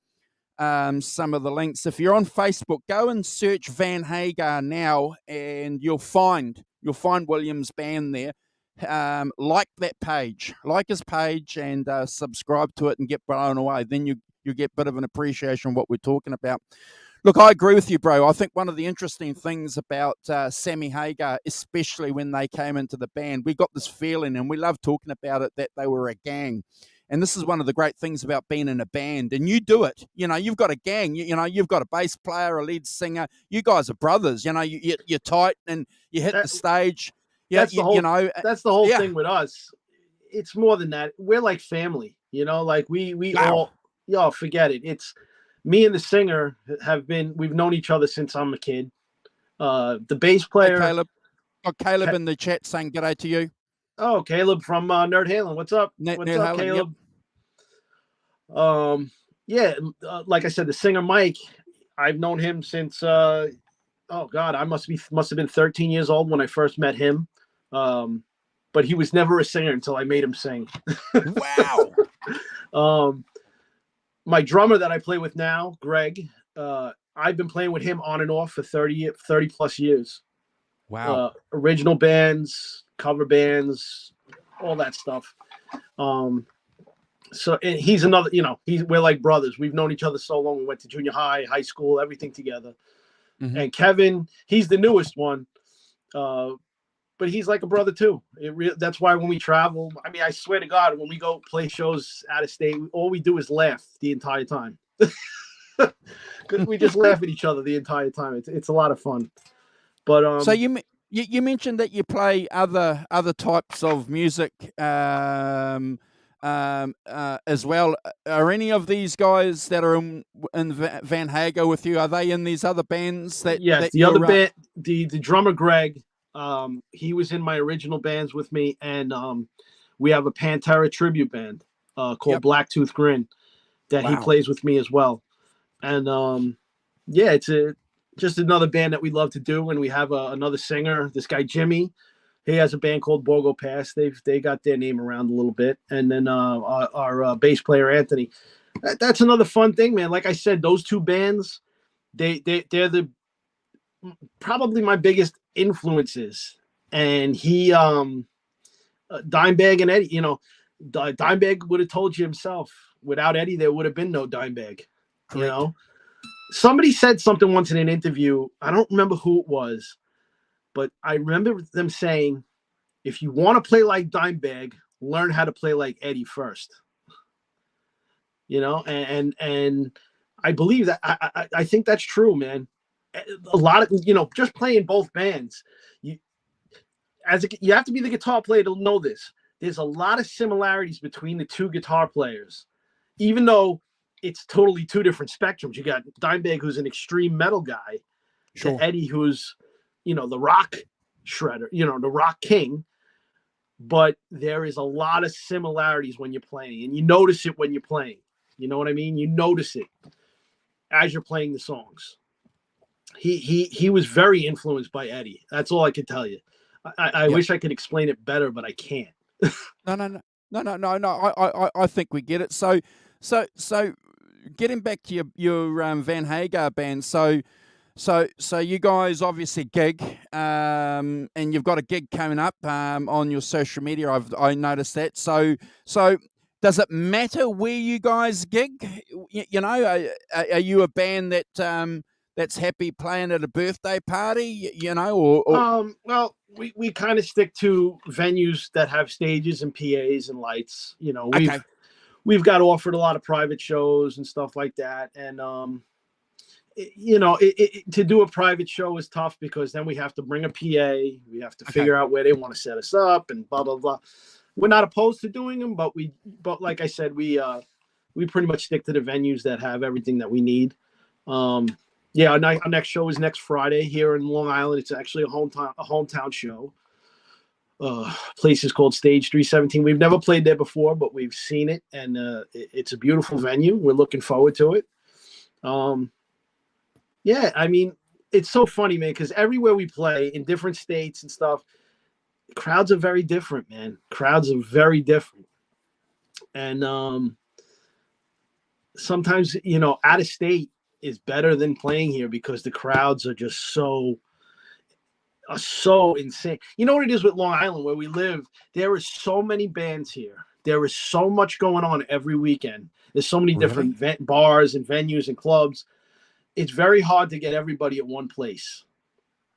some of the links. If you're on Facebook, go and search Van Hagar now, and you'll find William's band there. Like that page, like his page, and subscribe to it and get blown away. Then you get a bit of an appreciation of what we're talking about. Look, I agree with you, bro. I think one of the interesting things about Sammy Hagar, especially when they came into the band, we got this feeling, and we love talking about it, that they were a gang. And this is one of the great things about being in a band. And you do it. You know, you've got a gang. You know, you've got a bass player, a lead singer. You guys are brothers. You know, you're tight and you hit the stage. Yeah, that's the whole thing with us. It's more than that. We're like family. You know, like we all, forget it. It's me and the singer we've known each other since I'm a kid. The bass player. Hey, Caleb. Got Caleb in the chat saying g'day to you. Oh, Caleb from Nerd Halen. What's up? What's up, Halen, Caleb? Yep. Like I said, the singer Mike, I've known him since I must have been 13 years old when I first met him. But he was never a singer until I made him sing. Wow. My drummer that I play with now, Greg, I've been playing with him on and off for 30 plus years. Wow. Original bands, cover bands, all that stuff. So he's another, you know, we're like brothers. We've known each other so long. We went to junior high, high school, everything together. Mm-hmm. And Kevin, he's the newest one, but he's like a brother too. That's why when we travel, I mean, I swear to God, when we go play shows out of state, all we do is laugh the entire time. We just laugh at each other the entire time. It's a lot of fun. But so you mentioned that you play other types of music as well. Are any of these guys that are in Van Hagar with you? Are they in these other bands Yes, that the other you're? band, the drummer Greg, he was in my original bands with me, and we have a Pantera tribute band called Yep. Blacktooth Grin that he Wow. plays with me as well. And yeah, it's just another band that we love to do. And we have another singer, this guy Jimmy. He has a band called Bogo Pass. They got their name around a little bit. And then our bass player Anthony. That's another fun thing, man. Like I said, those two bands, they're the probably my biggest influences. And he Dimebag and Eddie, Dimebag would have told you himself. Without Eddie, there would have been no Dimebag. Correct. You know, somebody said something once in an interview. I don't remember who it was, but I remember them saying, if you want to play like Dimebag, learn how to play like Eddie first. And I believe that. I think that's true, man. A lot of, just playing both bands, you have to be the guitar player to know this. There's a lot of similarities between the two guitar players, even though it's totally two different spectrums. You got Dimebag, who's an extreme metal guy, Sure. to Eddie, who's, the rock shredder, the rock king. But there is a lot of similarities when you're playing, and you notice it when you're playing. You know what I mean? You notice it as you're playing the songs. He was very influenced by Eddie. That's all I can tell you. I Yep. wish I could explain it better, but I can't. No. I think we get it. So getting back to your Van Hagar band. So you guys obviously gig, and you've got a gig coming up on your social media. I noticed that. So does it matter where you guys gig? Are you a band that that's happy playing at a birthday party? Well, we kind of stick to venues that have stages and PAs and lights. Okay. We've got offered a lot of private shows and stuff like that, and to do a private show is tough because then we have to bring a PA. We have to figure out where they want to set us up and blah, blah, blah. We're not opposed to doing them, but like I said, we pretty much stick to the venues that have everything that we need. Yeah, our next show is next Friday here in Long Island. It's actually a hometown show. Place is called Stage 317. We've never played there before, but we've seen it, and it's a beautiful venue. We're looking forward to it. Yeah, I mean, it's so funny, man, because everywhere we play in different states and stuff, crowds are very different, man. Crowds are very different. And sometimes, out of state is better than playing here because the crowds are just so insane. You know what it is with Long Island where we live? There are so many bands here. There is so much going on every weekend. There's so many different bars and venues and clubs. It's very hard to get everybody at one place.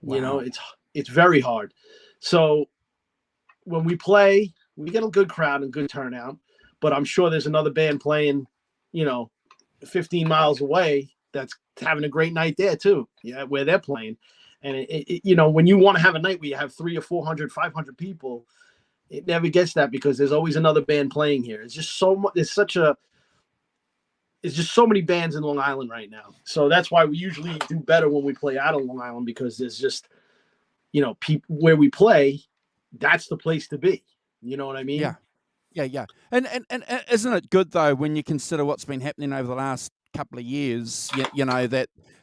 Wow. It's very hard. So when we play, we get a good crowd and good turnout, but I'm sure there's another band playing, 15 miles away that's having a great night there too. Yeah, where they're playing. And when you want to have a night where you have 300 or 400, 500 people, it never gets that because there's always another band playing here. It's just so much. It's just so many bands in Long Island right now. So that's why we usually do better when we play out of Long Island because there's just, people where we play, that's the place to be. You know what I mean? Yeah. And isn't it good though when you consider what's been happening over the last couple of years?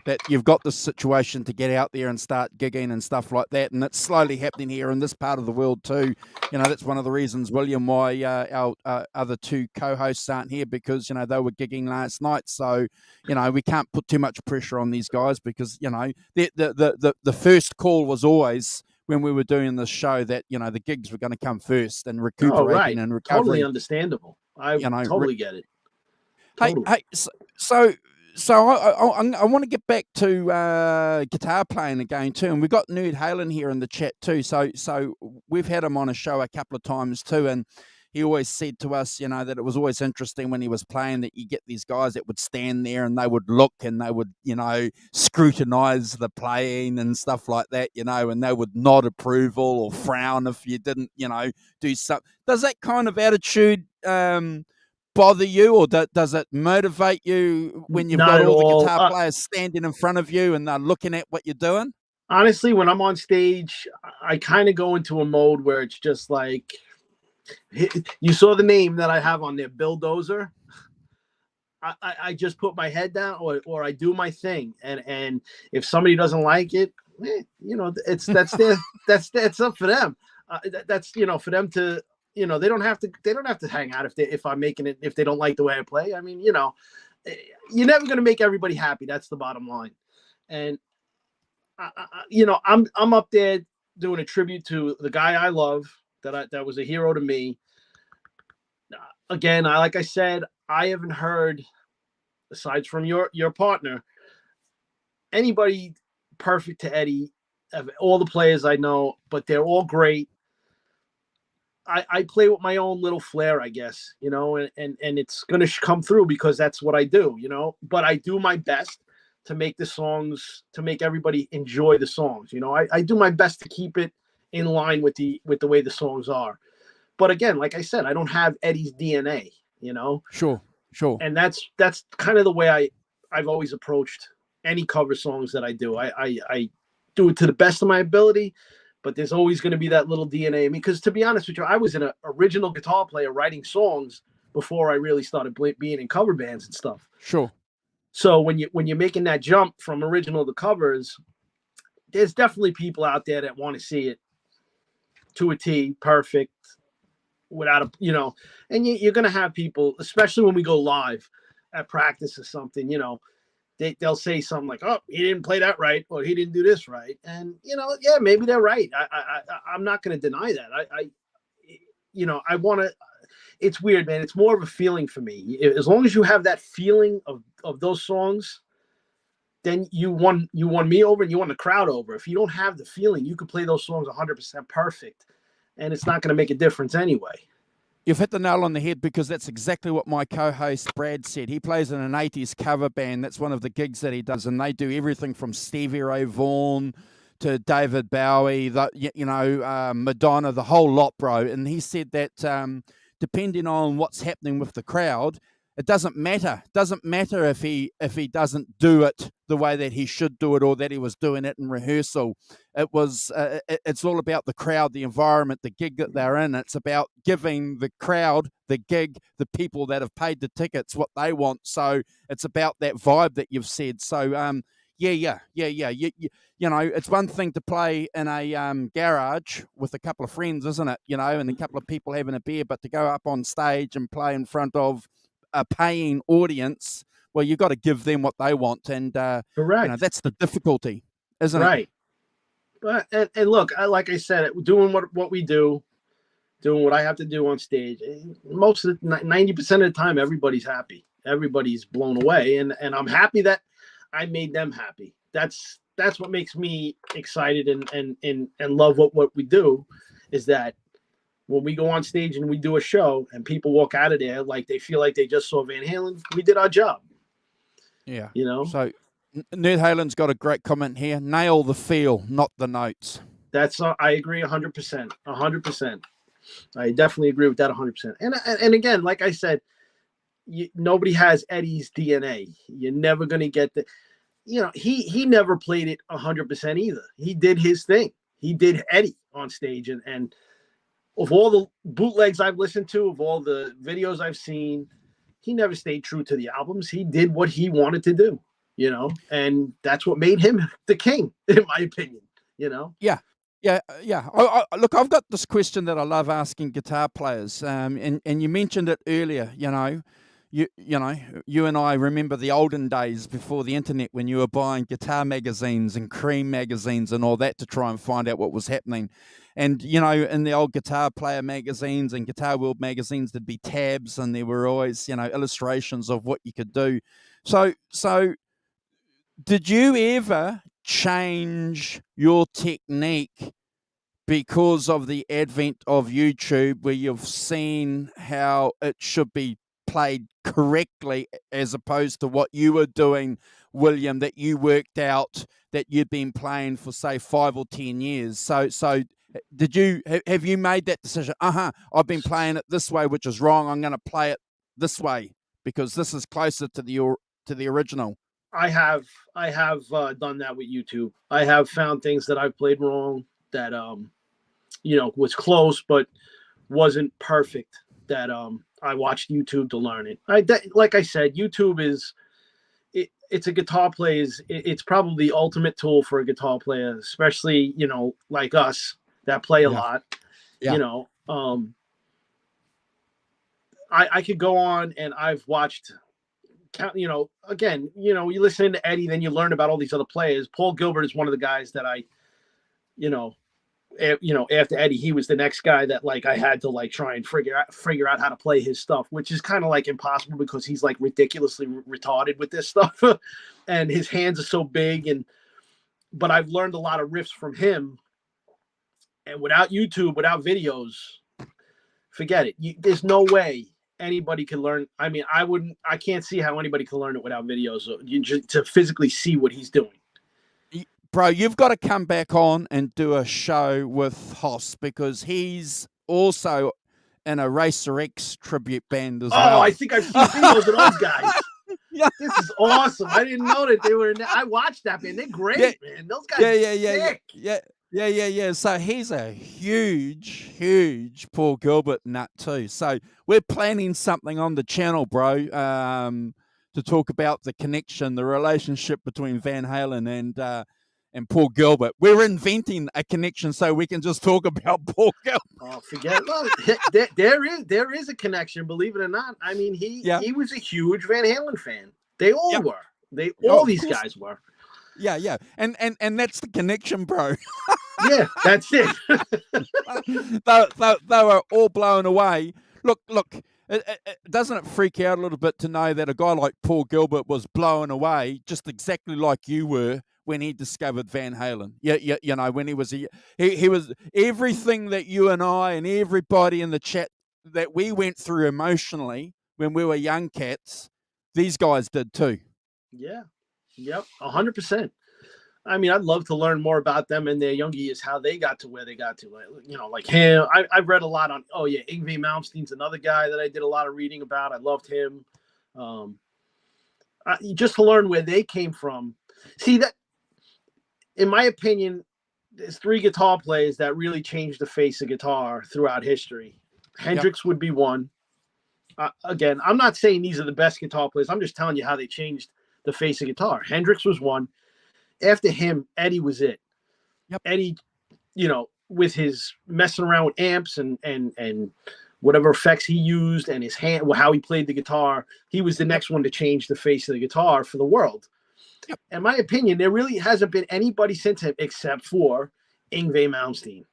That you've got this situation to get out there and start gigging and stuff like that, and it's slowly happening here in this part of the world too. That's one of the reasons, William, why our other two co-hosts aren't here because they were gigging last night. So we can't put too much pressure on these guys because the first call was always when we were doing this show that the gigs were going to come first and recuperating and recovering. Totally understandable. I totally get it. Totally. Hey, so I want to get back to guitar playing again too, and we've got Nerd Halen here in the chat too. So we've had him on a show a couple of times too, and he always said to us, that it was always interesting when he was playing that you get these guys that would stand there and they would look and they would, scrutinize the playing and stuff like that, and they would nod approval or frown if you didn't, do something. Does that kind of attitude bother you, or does it motivate you when you've Not got at all the all. guitar players standing in front of you and they're looking at what you're doing? Honestly, when I'm on stage, I kind of go into a mode where it's just like, you saw the name that I have on there, Bill Dozer. I just put my head down, or I do my thing, and if somebody doesn't like it, that's up for them. That's for them to, they don't have to hang out if I'm making it, if they don't like the way I play. I mean, you're never going to make everybody happy. That's the bottom line. And I'm up there doing a tribute to the guy I love, that was a hero to me. Again, like I said, I haven't heard, aside from your partner, anybody perfect to Eddie, of all the players I know, but they're all great. I play with my own little flair, I guess, and it's going to come through because that's what I do, but I do my best to make the songs, to make everybody enjoy the songs. I do my best to keep it in line with the way the songs are. But again, like I said, I don't have Eddie's DNA, Sure. And that's kind of the way I've always approached any cover songs that I do. I do it to the best of my ability, but there's always going to be that little DNA. I mean, because to be honest with you, I was an original guitar player writing songs before I really started being in cover bands and stuff. Sure. So when you're making that jump from original to covers, there's definitely people out there that want to see it to a T, perfect, without and you're going to have people, especially when we go live at practice or something, they'll say something like, oh, he didn't play that right, or he didn't do this right. And, yeah, maybe they're right. I'm not going to deny that. I want to, it's weird, man. It's more of a feeling for me. As long as you have that feeling of those songs, then you won me over and you won the crowd over. If you don't have the feeling, you could play those songs 100% perfect, and it's not going to make a difference anyway. You've hit the nail on the head, because that's exactly what my co-host Brad said. He plays in an 80s cover band. That's one of the gigs that he does, and they do everything from Stevie Ray Vaughan to David Bowie, Madonna, the whole lot, bro. And he said that depending on what's happening with the crowd, it doesn't matter. It doesn't matter if he doesn't do it the way that he should do it, or that he was doing it in rehearsal. It's all about the crowd, the environment, the gig that they're in. It's about giving the crowd, the gig, the people that have paid the tickets what they want. So it's about that vibe that you've said. So yeah. It's one thing to play in a garage with a couple of friends, isn't it? And a couple of people having a beer, but to go up on stage and play in front of a paying audience, well, you've got to give them what they want, and correct. That's the difficulty, isn't right. it? Right. But and look, like I said, doing what we do, doing what I have to do on stage, most of 90% of the time, everybody's happy, everybody's blown away, and I'm happy that I made them happy. That's what makes me excited and love what we do, is that when we go on stage and we do a show and people walk out of there like they feel like they just saw Van Halen, we did our job. Yeah. So Nerd Halen's got a great comment here. Nail the feel, not the notes. That's I agree 100%. 100%. I definitely agree with that 100%. And again, like I said, nobody has Eddie's DNA. You're never going to get the, he never played it 100% either. He did his thing. He did Eddie on stage, and of all the bootlegs I've listened to, of all the videos I've seen, he never stayed true to the albums. He did what he wanted to do, and that's what made him the king, in my opinion, Yeah. Look, I've got this question that I love asking guitar players, and you mentioned it earlier. You and I remember the olden days before the internet, when you were buying guitar magazines and Cream magazines and all that to try and find out what was happening. And, in the old guitar player magazines and Guitar World magazines, there'd be tabs, and there were always, illustrations of what you could do. So did you ever change your technique because of the advent of YouTube, where you've seen how it should be played correctly as opposed to what you were doing, William, that you worked out that you've been playing for, say, 5 or 10 years. So did you have you made that decision? I've been playing it this way, which is wrong. I'm going to play it this way because this is closer to the original. I have done that with YouTube. I have found things that I've played wrong that was close but wasn't perfect. That I watched YouTube to learn it. Like I said, YouTube is it's a guitar player. It's probably the ultimate tool for a guitar player, especially like us that play a lot. Yeah. I could go on and I've watched. Again, you listen to Eddie, then you learn about all these other players. Paul Gilbert is one of the guys that I, after Eddie, he was the next guy that like I had to like try and figure out how to play his stuff, which is kind of like impossible because he's like ridiculously retarded with this stuff, and his hands are so big. But I've learned a lot of riffs from him, and without YouTube, without videos, forget it. There's no way anybody can learn. I mean, I can't see how anybody can learn it without videos to physically see what he's doing. Bro, you've got to come back on and do a show with Hoss because he's also in a Racer X tribute band as well. Oh, I think I've seen videos of those guys. This is awesome. I didn't know that they were I watched that band. They're great, man. Those guys sick. Yeah. So he's a huge Paul Gilbert nut too. So we're planning something on the channel, bro, to talk about the connection, the relationship between Van Halen and Paul Gilbert. We're inventing a connection so we can just talk about Paul Gilbert. Oh, forget it. There is a connection, believe it or not. I mean, he was a huge Van Halen fan. They all were. All these guys were. Yeah. And that's the connection, bro. Yeah, that's it. they were all blown away. Look, doesn't it freak out a little bit to know that a guy like Paul Gilbert was blown away just exactly like you were when he discovered Van Halen? When he was he was everything that you and I and everybody in the chat that we went through emotionally when we were young cats, these guys did too. Yeah. Yep. 100%. I mean, I'd love to learn more about them in their young years, how they got to where they got to. Like him. I've read a lot on. Oh yeah, Yngwie Malmsteen's another guy that I did a lot of reading about. I loved him. Just to learn where they came from. See that, in my opinion, there's 3 guitar players that really changed the face of guitar throughout history. Hendrix would be one. Again, I'm not saying these are the best guitar players. I'm just telling you how they changed the face of guitar. Hendrix was one. After him, Eddie was it. Yep. Eddie, with his messing around with amps and whatever effects he used and his hand, how he played the guitar, he was the next one to change the face of the guitar for the world. Yep. In my opinion, there really hasn't been anybody since him except for Yngwie Malmsteen.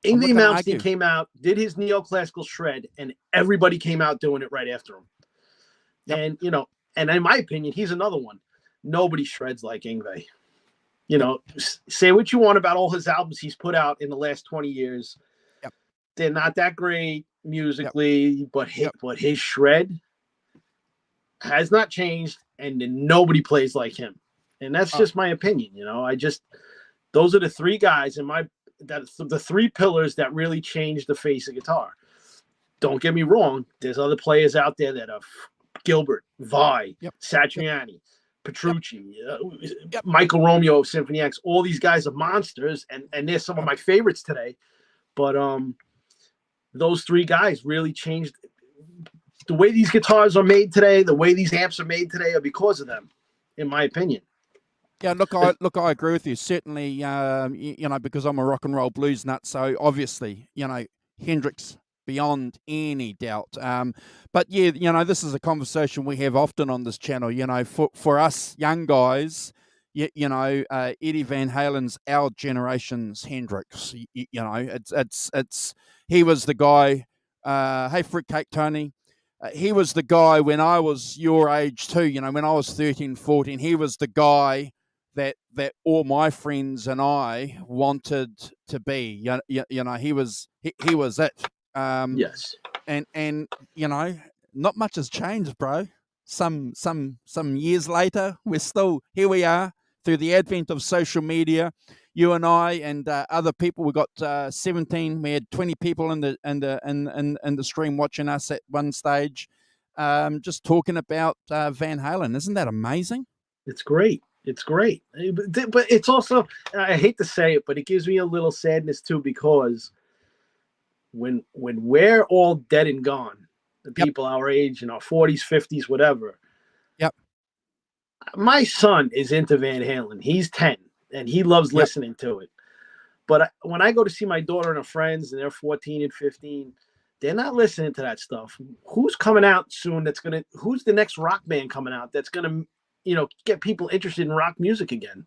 Yngwie Malmsteen came out, did his neoclassical shred, and everybody came out doing it right after him. Yep. And in my opinion, he's another one. Nobody shreds like Yngwie. Say what you want about all his albums he's put out in the last 20 years. Yep. They're not that great musically, but his shred has not changed, and nobody plays like him. And that's just my opinion. Those are the 3 guys the 3 pillars that really changed the face of guitar. Don't get me wrong. There's other players out there that are Gilbert, Vai, Satriani, Petrucci, Michael Romeo of Symphony X. All these guys are monsters, and they're some of my favorites today. But those 3 guys really changed the way these guitars are made today. The way these amps are made today are because of them, in my opinion. Yeah, I agree with you. Certainly, because I'm a rock and roll blues nut, so obviously, Hendrix beyond any doubt. But yeah, this is a conversation we have often on this channel. For us young guys, Eddie Van Halen's our generation's Hendrix. It's he was the guy. Hey, Fruitcake Tony. He was the guy when I was your age too. When I was 13, 14, he was the guy that all my friends and I wanted to be. You know, he was it. Yes. And not much has changed, bro. Some years later, we're still here. We are through the advent of social media. You and I and other people. We got 17. We had 20 people in the stream watching us at one stage, just talking about Van Halen. Isn't that amazing? It's great. It's great. But it's also, I hate to say it, but it gives me a little sadness too, because when we're all dead and gone, the Yep. people our age in our 40s, 50s, whatever. Yep. My son is into Van Halen. He's 10 and he loves listening to it. But when I go to see my daughter and her friends and they're 14 and 15, they're not listening to that stuff. Who's coming out soon who's the next rock band coming out that's going to, get people interested in rock music again?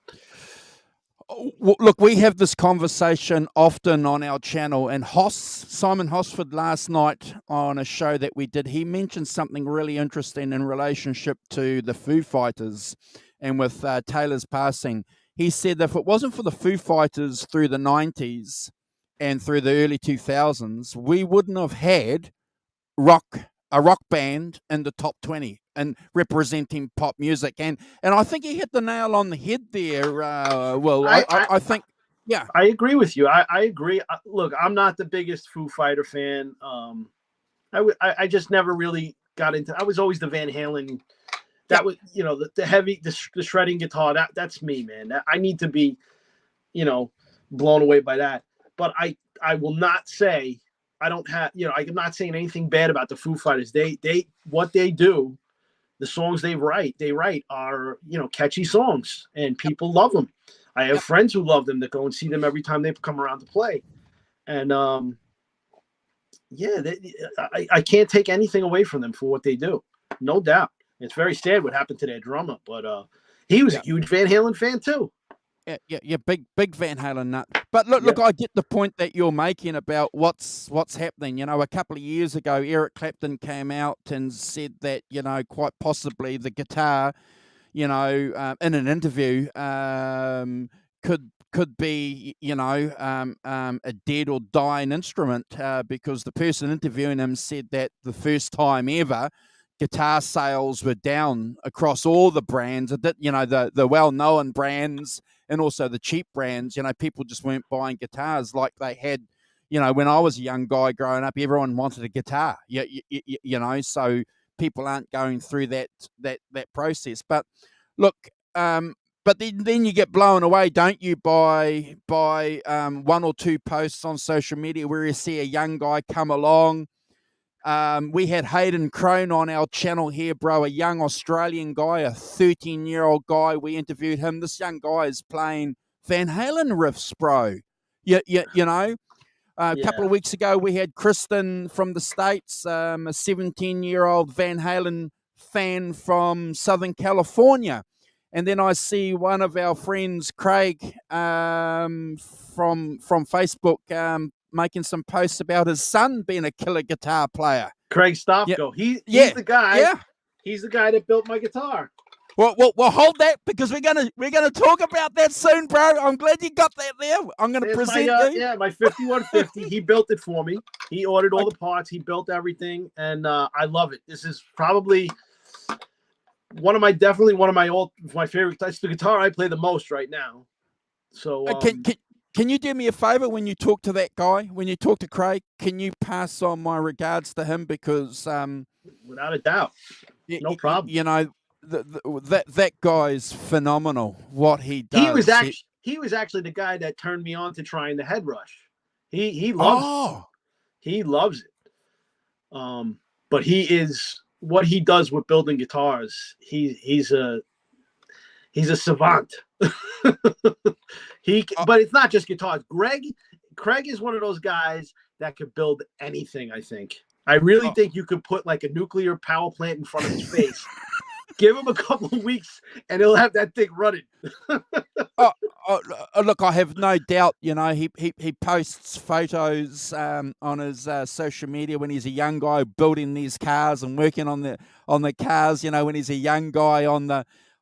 Well, look, we have this conversation often on our channel, and Simon Hosford last night on a show that we did, he mentioned something really interesting in relationship to the Foo Fighters and with Taylor's passing. He said that if it wasn't for the Foo Fighters through the 90s and through the early 2000s, we wouldn't have had a rock band in the top 20 and representing pop music. And I think he hit the nail on the head there. Well, I think, yeah. I agree with you. I agree. Look, I'm not the biggest Foo Fighter fan. I just never really got into. I was always the Van Halen. That was, the heavy, the shredding guitar. That's me, man. I need to be, blown away by that. But I will not say I don't have. I'm not saying anything bad about the Foo Fighters. What they do, the songs they write are catchy songs, and people love them. I have friends who love them that go and see them every time they come around to play. And I can't take anything away from them for what they do. No doubt. It's very sad what happened to their drummer, but he was a huge Van Halen fan too. Yeah, big Van Halen nut. But look, I get the point that you're making about what's happening. A couple of years ago, Eric Clapton came out and said that quite possibly the guitar, in an interview, could be a dead or dying instrument, because the person interviewing him said that the first time ever guitar sales were down across all the brands, the well-known brands and also the cheap brands. People just weren't buying guitars like they had, when I was a young guy growing up. Everyone wanted a guitar, so people aren't going through that process. But look, but then you get blown away, don't you, by one or two posts on social media where you see a young guy come along. We had Hayden Crone on our channel here, bro, a young Australian guy, a 13-year-old guy. We interviewed him. This young guy is playing Van Halen riffs, bro. A couple of weeks ago, we had Kristen from the States, a 17-year-old Van Halen fan from Southern California. And then I see one of our friends, Craig, from Facebook, making some posts about his son being a killer guitar player. Craig Stofko. He's the guy. Yeah. He's the guy that built my guitar. Well, hold that, because we're gonna talk about that soon, bro. I'm glad you got that there. I'm gonna present you. Yeah, my 5150. He built it for me. He ordered all the parts. He built everything, and I love it. This is probably one of my favorite. That's the guitar I play the most right now. So can you do me a favor when you talk to that guy, when you talk to Craig? Can you pass on my regards to him, because without a doubt, no problem. That guy's phenomenal. What he does. He was actually the guy that turned me on to trying the head rush. He loves it. He loves it. But he is what he does with building guitars. He's a savant. But it's not just guitars. Craig is one of those guys that could build anything. I really think you could put like a nuclear power plant in front of his face. Give him a couple of weeks and he'll have that thing running. Look, I have no doubt, he posts photos on his social media when he's a young guy building these cars and working on the cars, when he's a young guy on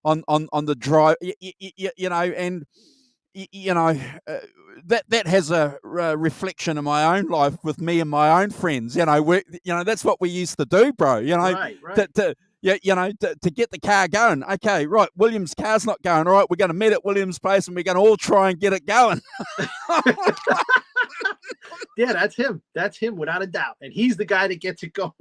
on the drive, you know, and you know, that has a reflection in my own life with me and my own friends. You know, that's what we used to do, bro. You know, Right. yeah, you know, to get the car going. Okay, right, William's car's not going. All right, we're going to meet at William's place and we're going to all try and get it going. Yeah, that's him. That's him without a doubt. And he's the guy that gets it going.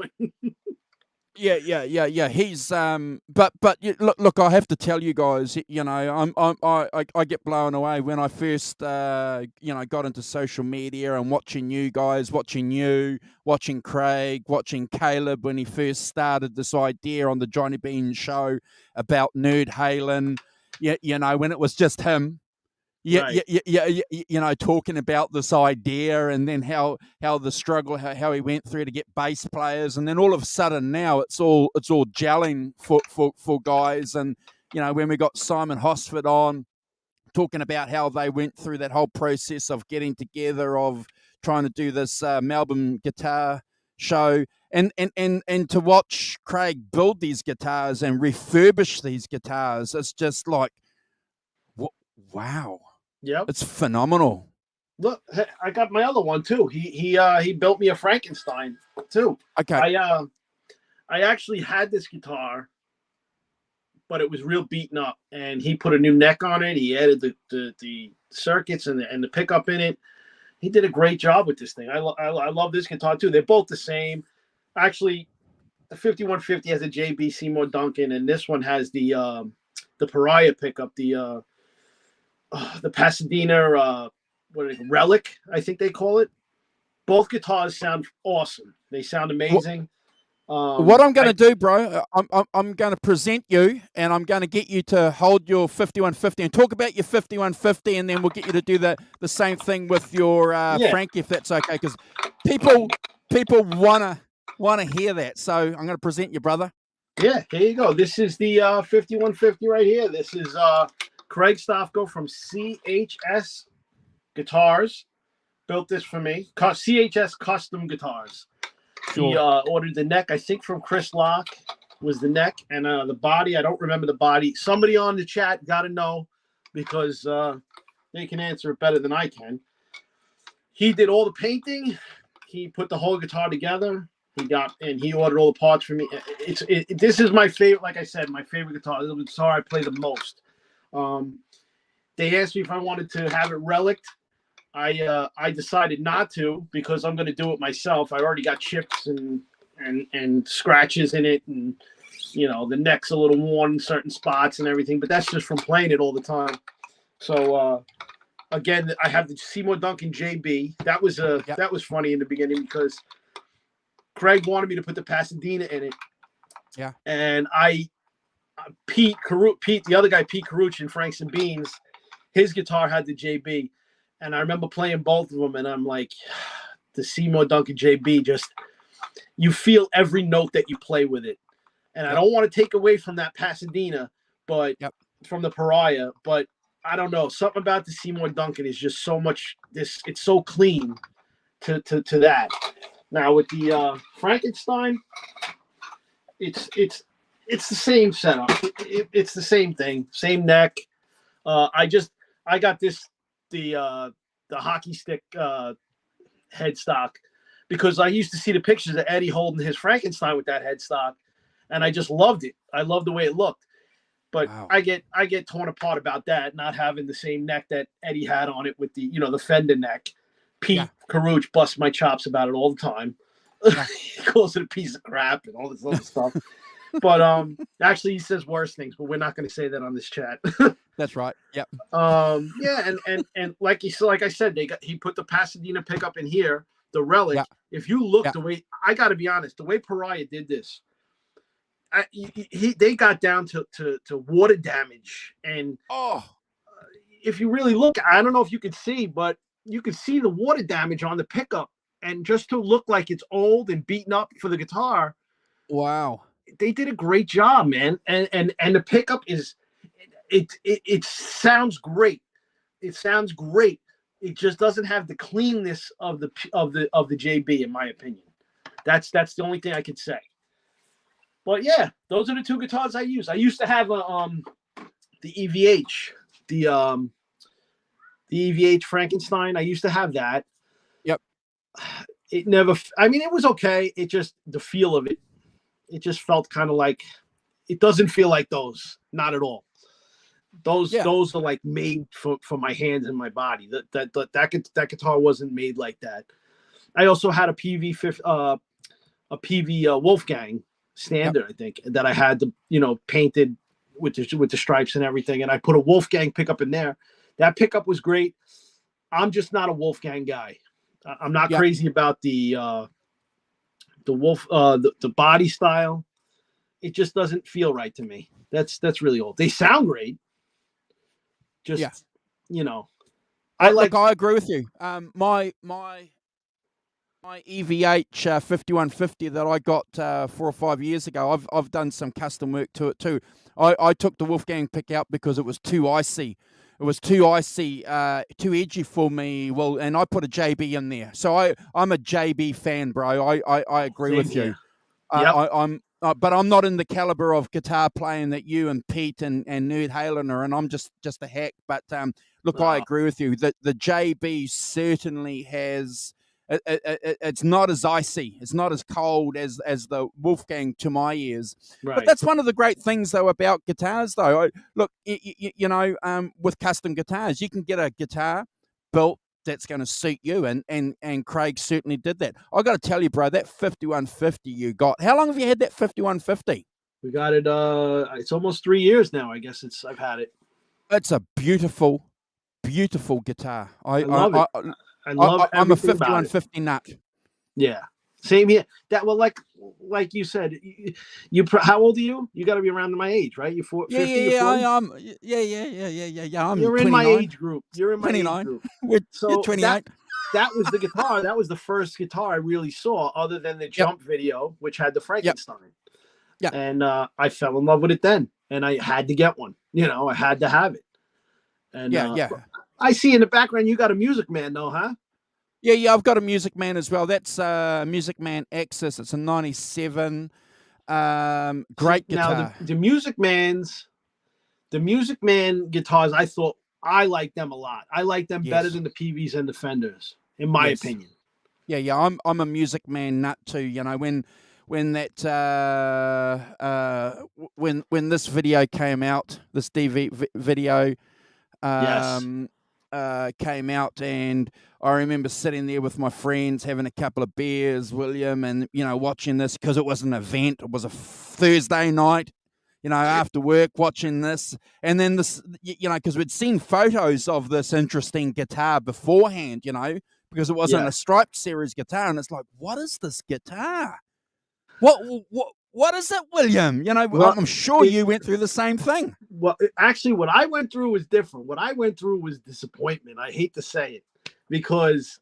Yeah. He's but look, I have to tell you guys, you know, I get blown away when I first you know, got into social media and watching you guys, watching you, watching Craig, watching Caleb when he first started this idea on the Johnny Bean show about Nerd Halen. Yeah, you know, when it was just him. Right. You know, talking about this idea and then how the struggle, how he went through to get bass players, and then all of a sudden now it's all gelling for guys. And you know, when we got Simon Hosford on talking about how they went through that whole process of getting together, of trying to do this Melbourne guitar show, and to watch Craig build these guitars and refurbish these guitars, it's just like, wow. Yep. It's phenomenal. Look, I got my other one too. He built me a Frankenstein too. Okay. I actually had this guitar, but it was real beaten up, and he put a new neck on it. He added the circuits and the pickup in it. He did a great job with this thing. I love this guitar too. They're both the same. Actually, the 5150 has a JB Seymour Duncan, and this one has the Pariah pickup, the Pasadena Relic, I think they call it. Both guitars sound awesome. They sound amazing. What I'm going to do, bro, I'm going to present you, and I'm going to get you to hold your 5150 and talk about your 5150, and then we'll get you to do the same thing with your Frankie, if that's okay, because people wanna hear that. So I'm going to present you, brother. Yeah, here you go. This is the 5150 right here. This is Craig Stofko from CHS Guitars. Built this for me. CHS Custom Guitars. Sure. He ordered the neck, I think, from Chris Locke was the neck, and the body, I don't remember the body. Somebody on the chat got to know, because they can answer it better than I can. He did all the painting. He put the whole guitar together. He ordered all the parts for me. This is my favorite, like I said, my favorite guitar. This is the guitar I play the most. They asked me if I wanted to have it relicked. I decided not to, because I'm going to do it myself. I already got chips and scratches in it, and you know, the neck's a little worn in certain spots and everything, but that's just from playing it all the time. So again, I have the Seymour Duncan JB. That was funny in the beginning, because Craig wanted me to put the Pasadena in it. Yeah. And Pete, the other guy, Pete Carucci and Franks and Beans, his guitar had the JB. And I remember playing both of them, and I'm like, the Seymour Duncan JB, just, you feel every note that you play with it. And I don't want to take away from that Pasadena, but from the Pariah, but I don't know, something about the Seymour Duncan is just so much, it's so clean to that. Now with the Frankenstein, it's the same setup. It's the same thing, same neck. I got the hockey stick headstock, because I used to see the pictures of Eddie holding his Frankenstein with that headstock, and I just loved it. I loved the way it looked. But wow. I get torn apart about that, not having the same neck that Eddie had on it with the, you know, the Fender neck. Pete Carucci busts my chops about it all the time. Yeah. He calls it a piece of crap and all this other stuff. But actually, he says worse things, but we're not going to say that on this chat. That's right. Yep. Yeah, and like I said, he put the Pasadena pickup in here, the Relic. Yeah. If you look the way, I got to be honest, the way Pariah did this, they got down to water damage, and if you really look, I don't know if you can see, but you can see the water damage on the pickup, and just to look like it's old and beaten up for the guitar. Wow. They did a great job, man. And the pickup is, it sounds great. It sounds great. It just doesn't have the cleanness of the JB, in my opinion. That's the only thing I could say. But yeah, those are the two guitars I use. I used to have a the EVH, the EVH Frankenstein. I used to have that. Yep. It never. I mean, it was okay. It just the feel of it. It just felt kind of like it doesn't feel like those. Not at all. Those are like made for my hands and my body. That guitar wasn't made like that. I also had a PV Wolfgang standard, I think, that I had painted with the stripes and everything, and I put a Wolfgang pickup in there. That pickup was great. I'm just not a Wolfgang guy. I'm not crazy about the body style. It just doesn't feel right to me. That's really old. They sound great. Just I look, I agree with you. My EVH 5150 that I got 4 or 5 years ago, I've done some custom work to it too. I took the Wolfgang pick out because it was too icy. It was too icy, too edgy for me. Well, and I put a JB in there. So I'm a JB fan, bro. I agree with you. But I'm not in the caliber of guitar playing that you and Pete and Nerd Halen are, and I'm just a hack. But look, I agree with you. The JB certainly has. It's not as icy. It's not as cold as the Wolfgang to my ears. Right. But that's one of the great things, though, about guitars, though. Look, with custom guitars, you can get a guitar built that's going to suit you, and Craig certainly did that. I got to tell you, bro, that 5150 you got. How long have you had that 5150? We got it. It's almost 3 years now. I guess I've had it. It's a beautiful, beautiful guitar. I love it. I'm a 5150 nut. Yeah, same here. That like you said, you how old are you? You got to be around my age, right? You're 50. Yeah. I'm You're 29. In my age group. You're in my 29. age group. You're 28. That was the guitar. That was the first guitar I really saw, other than the Jump video, which had the Frankenstein. Yeah. And I fell in love with it then, and I had to get one. I had to have it. And I see in the background you got a Music Man, though, huh? Yeah, I've got a Music Man as well. That's Music Man Axis. It's a 97. Great guitar. Now the Music Man guitars, I like them a lot. I like them better than the PVs and the Fenders, in my opinion. Yeah. I'm a Music Man nut too. When this video came out, this DV video came out, and I remember sitting there with my friends having a couple of beers, William, and watching this because it was an event. It was a Thursday night, after work, watching this, and then this, because we'd seen photos of this interesting guitar beforehand, because it wasn't a striped series guitar, and it's like, what is this guitar? What is it, William? I'm sure you went through the same thing. Well, actually, what I went through was different. What I went through was disappointment. I hate to say it, because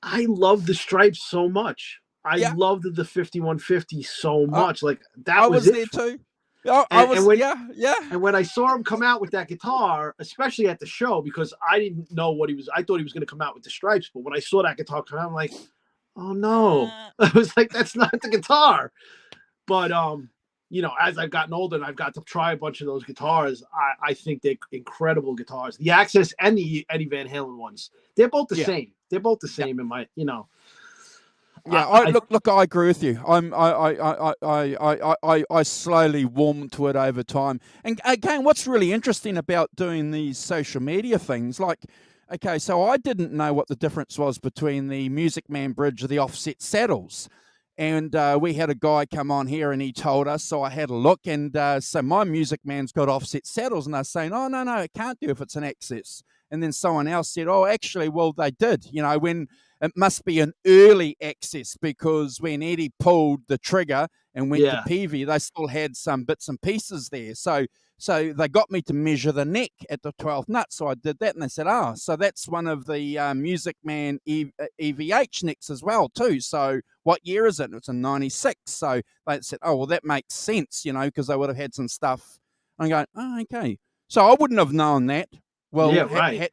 I loved the stripes so much. I loved the 5150 so much. Like that I was there too. And when I saw him come out with that guitar, especially at the show, because I didn't know what he was. I thought he was going to come out with the stripes, but when I saw that guitar come out, I'm like, oh no! I was like, that's not the guitar. But as I've gotten older and I've got to try a bunch of those guitars, I think they're incredible guitars. The Access and the Eddie Van Halen ones, they're both the same. They're both the same in my, Look, I agree with you. I slowly warmed to it over time. And again, what's really interesting about doing these social media things, okay, so I didn't know what the difference was between the Music Man bridge or the offset saddles. And we had a guy come on here and he told us, so I had a look, and so my Music Man's got offset saddles, and they're saying, oh, no, it can't do if it's an Access. And then someone else said, oh, actually, well, they did, when it must be an early Access, because when Eddie pulled the trigger and went to PV, they still had some bits and pieces there. So they got me to measure the neck at the 12th nut. So I did that, and they said, so that's one of the Music Man EVH necks as well, too. So what year is it? It's a 96. So they said, oh, well, that makes sense, because they would have had some stuff. I'm going, oh, okay. So I wouldn't have known that. Well, had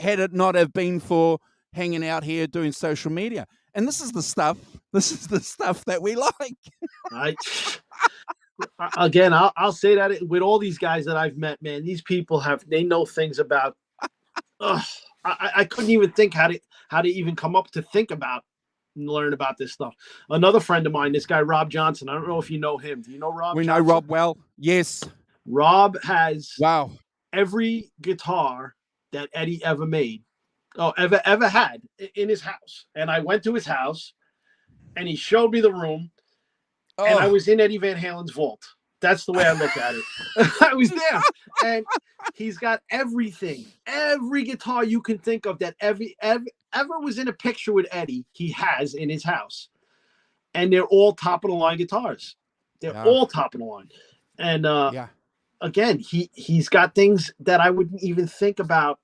it not have been for hanging out here doing social media. And this is the stuff that we like. Again, I'll say that with all these guys that I've met, man, these people they know things about. Ugh, I couldn't even think how to even come up to think about and learn about this stuff. Another friend of mine, this guy Rob Johnson. I don't know if you know him. Do you know Rob We know Johnson? Rob well. Yes. Rob has Wow. every guitar that Eddie ever made, ever had in his house. And I went to his house, and he showed me the room, and I Oh, was in Eddie Van Halen's vault. That's the way I look at it. I was there, and he's got everything, every guitar you can think of that ever was in a picture with Eddie. He has in his house, and they're all top of the line guitars. They're yeah. all top of the line, and Yeah. again, he's got things that I wouldn't even think about.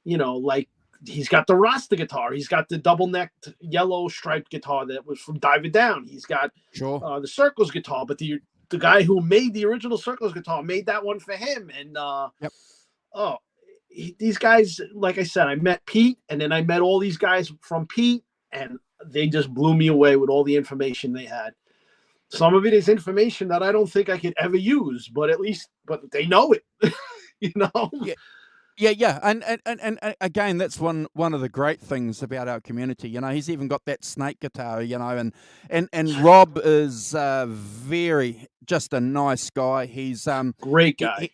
Like he's got the Rasta guitar. He's got the double necked yellow striped guitar that was from Dive It Down. He's got Sure. the Circles guitar, but the guy who made the original Circles guitar made that one for him. And Yep. these guys, like I said, I met Pete, and then I met all these guys from Pete, and they just blew me away with all the information they had. Some of it is information that I don't think I could ever use, but they know it. Yeah. Yeah. And again, that's one of the great things about our community. He's even got that snake guitar. And Rob is very just a nice guy. He's Great guy.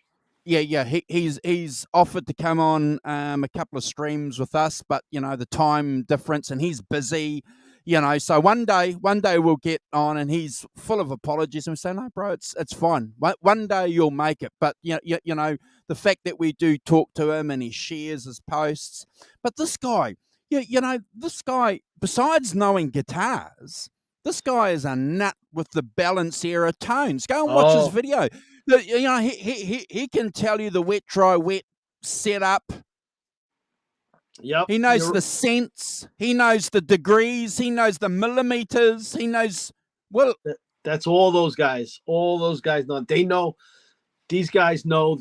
He's offered to come on a couple of streams with us, but the time difference, and he's busy. So one day we'll get on, and he's full of apologies, and we say, no, bro, it's fine. One day you'll make it. But the fact that we do talk to him and he shares his posts. But this guy, this guy, besides knowing guitars, this guy is a nut with the balance era tones. Go and watch his video. He can tell you the wet, dry, wet setup. Yep. He knows the cents. He knows the degrees. He knows the millimeters. He knows, well. That's all those guys. All those guys know. They know, these guys know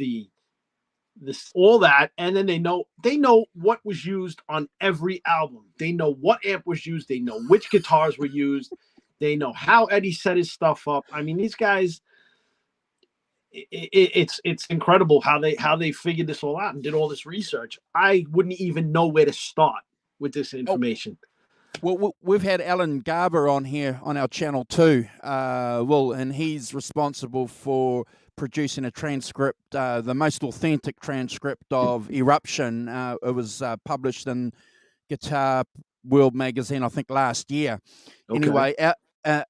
all that, and then they know what was used on every album. They know what amp was used. They know which guitars were used. They know how Eddie set his stuff up. I mean, these guys, it's incredible how they figured this all out and did all this research. I wouldn't even know where to start with this information. Well, we've had Alan Garber on here on our channel too, and he's responsible for producing a transcript, the most authentic transcript of Eruption. It was published in Guitar World magazine, I think, last year. Okay. Anyway,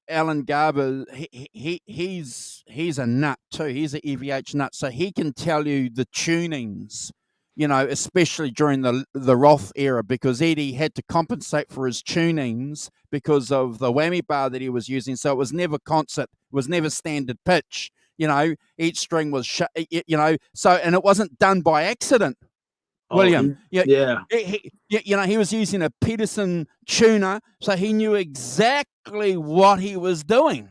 Alan Garber, he's a nut too. He's an EVH nut, so he can tell you the tunings, especially during the Roth era, because Eddie had to compensate for his tunings because of the whammy bar that he was using. So it was never concert, it was never standard pitch. Each string was, so, and it wasn't done by accident. William, he was using a Peterson tuner, so he knew exactly what he was doing.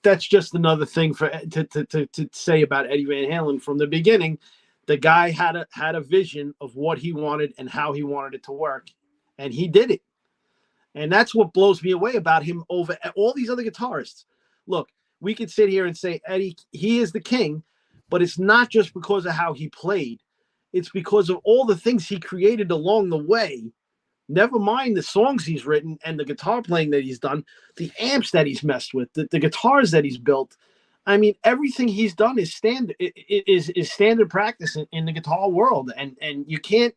That's just another thing to say about Eddie Van Halen from the beginning. The guy had a vision of what he wanted and how he wanted it to work, and he did it. And that's what blows me away about him over all these other guitarists. Look, we could sit here and say Eddie, he is the king, but it's not just because of how he played. It's because of all the things he created along the way. Never mind the songs he's written and the guitar playing that he's done, the amps that he's messed with, the guitars that he's built. I mean, everything he's done is standard. Is standard practice in the guitar world, and you can't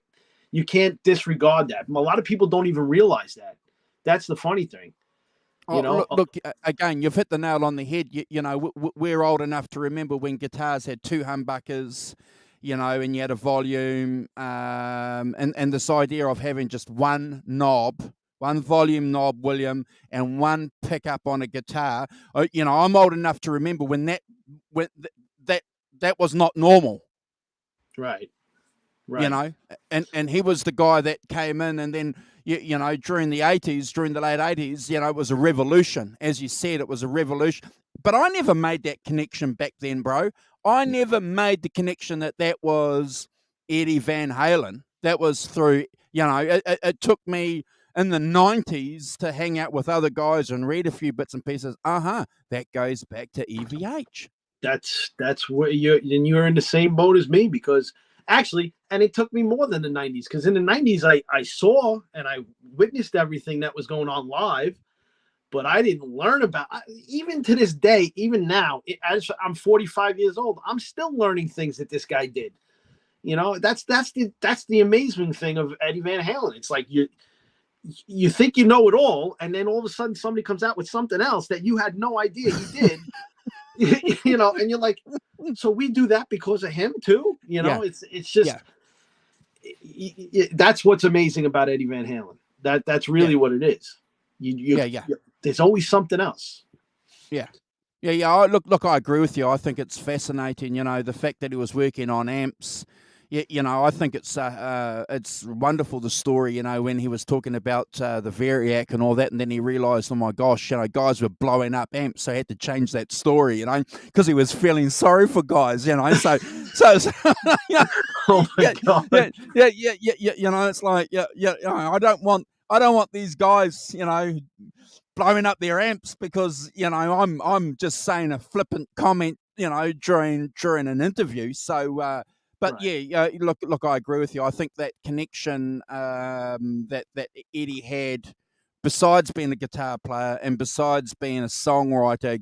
disregard that. A lot of people don't even realize that. That's the funny thing. Look, again, you've hit the nail on the head. We're old enough to remember when guitars had two humbuckers, and you had a volume, and this idea of having just one volume knob, William, and one pickup on a guitar. I'm old enough to remember when that was not normal. Right. And he was the guy that came in, and then during the late 80s, it was a revolution. As you said, it was a revolution. But I never made that connection back then, bro. I never made the connection that was Eddie Van Halen. That was through, it took me in the 90s to hang out with other guys and read a few bits and pieces. That goes back to EVH. That's where you're in the same boat as me, because actually, and it took me more than the 90s, because in the 90s I saw and I witnessed everything that was going on live, but I didn't learn about, even to this day, even now, as I'm 45 years old, I'm still learning things that this guy did. That's the amazing thing of Eddie Van Halen. It's like you think you know it all, and then all of a sudden somebody comes out with something else that you had no idea he did. And you're like, so we do that because of him too. It's just that's what's amazing about Eddie Van Halen. That's really what it is. There's always something else. Yeah. Look, I agree with you. I think it's fascinating. The fact that he was working on amps. I think it's wonderful, the story, when he was talking about the Variac and all that, and then he realised, oh my gosh, guys were blowing up amps, so he had to change that story, because he was feeling sorry for guys, so oh my God. It's like, I don't want these guys, blowing up their amps because, I'm just saying a flippant comment, during an interview, so. But right. Look, I agree with you. I think that connection that Eddie had, besides being a guitar player and besides being a songwriter,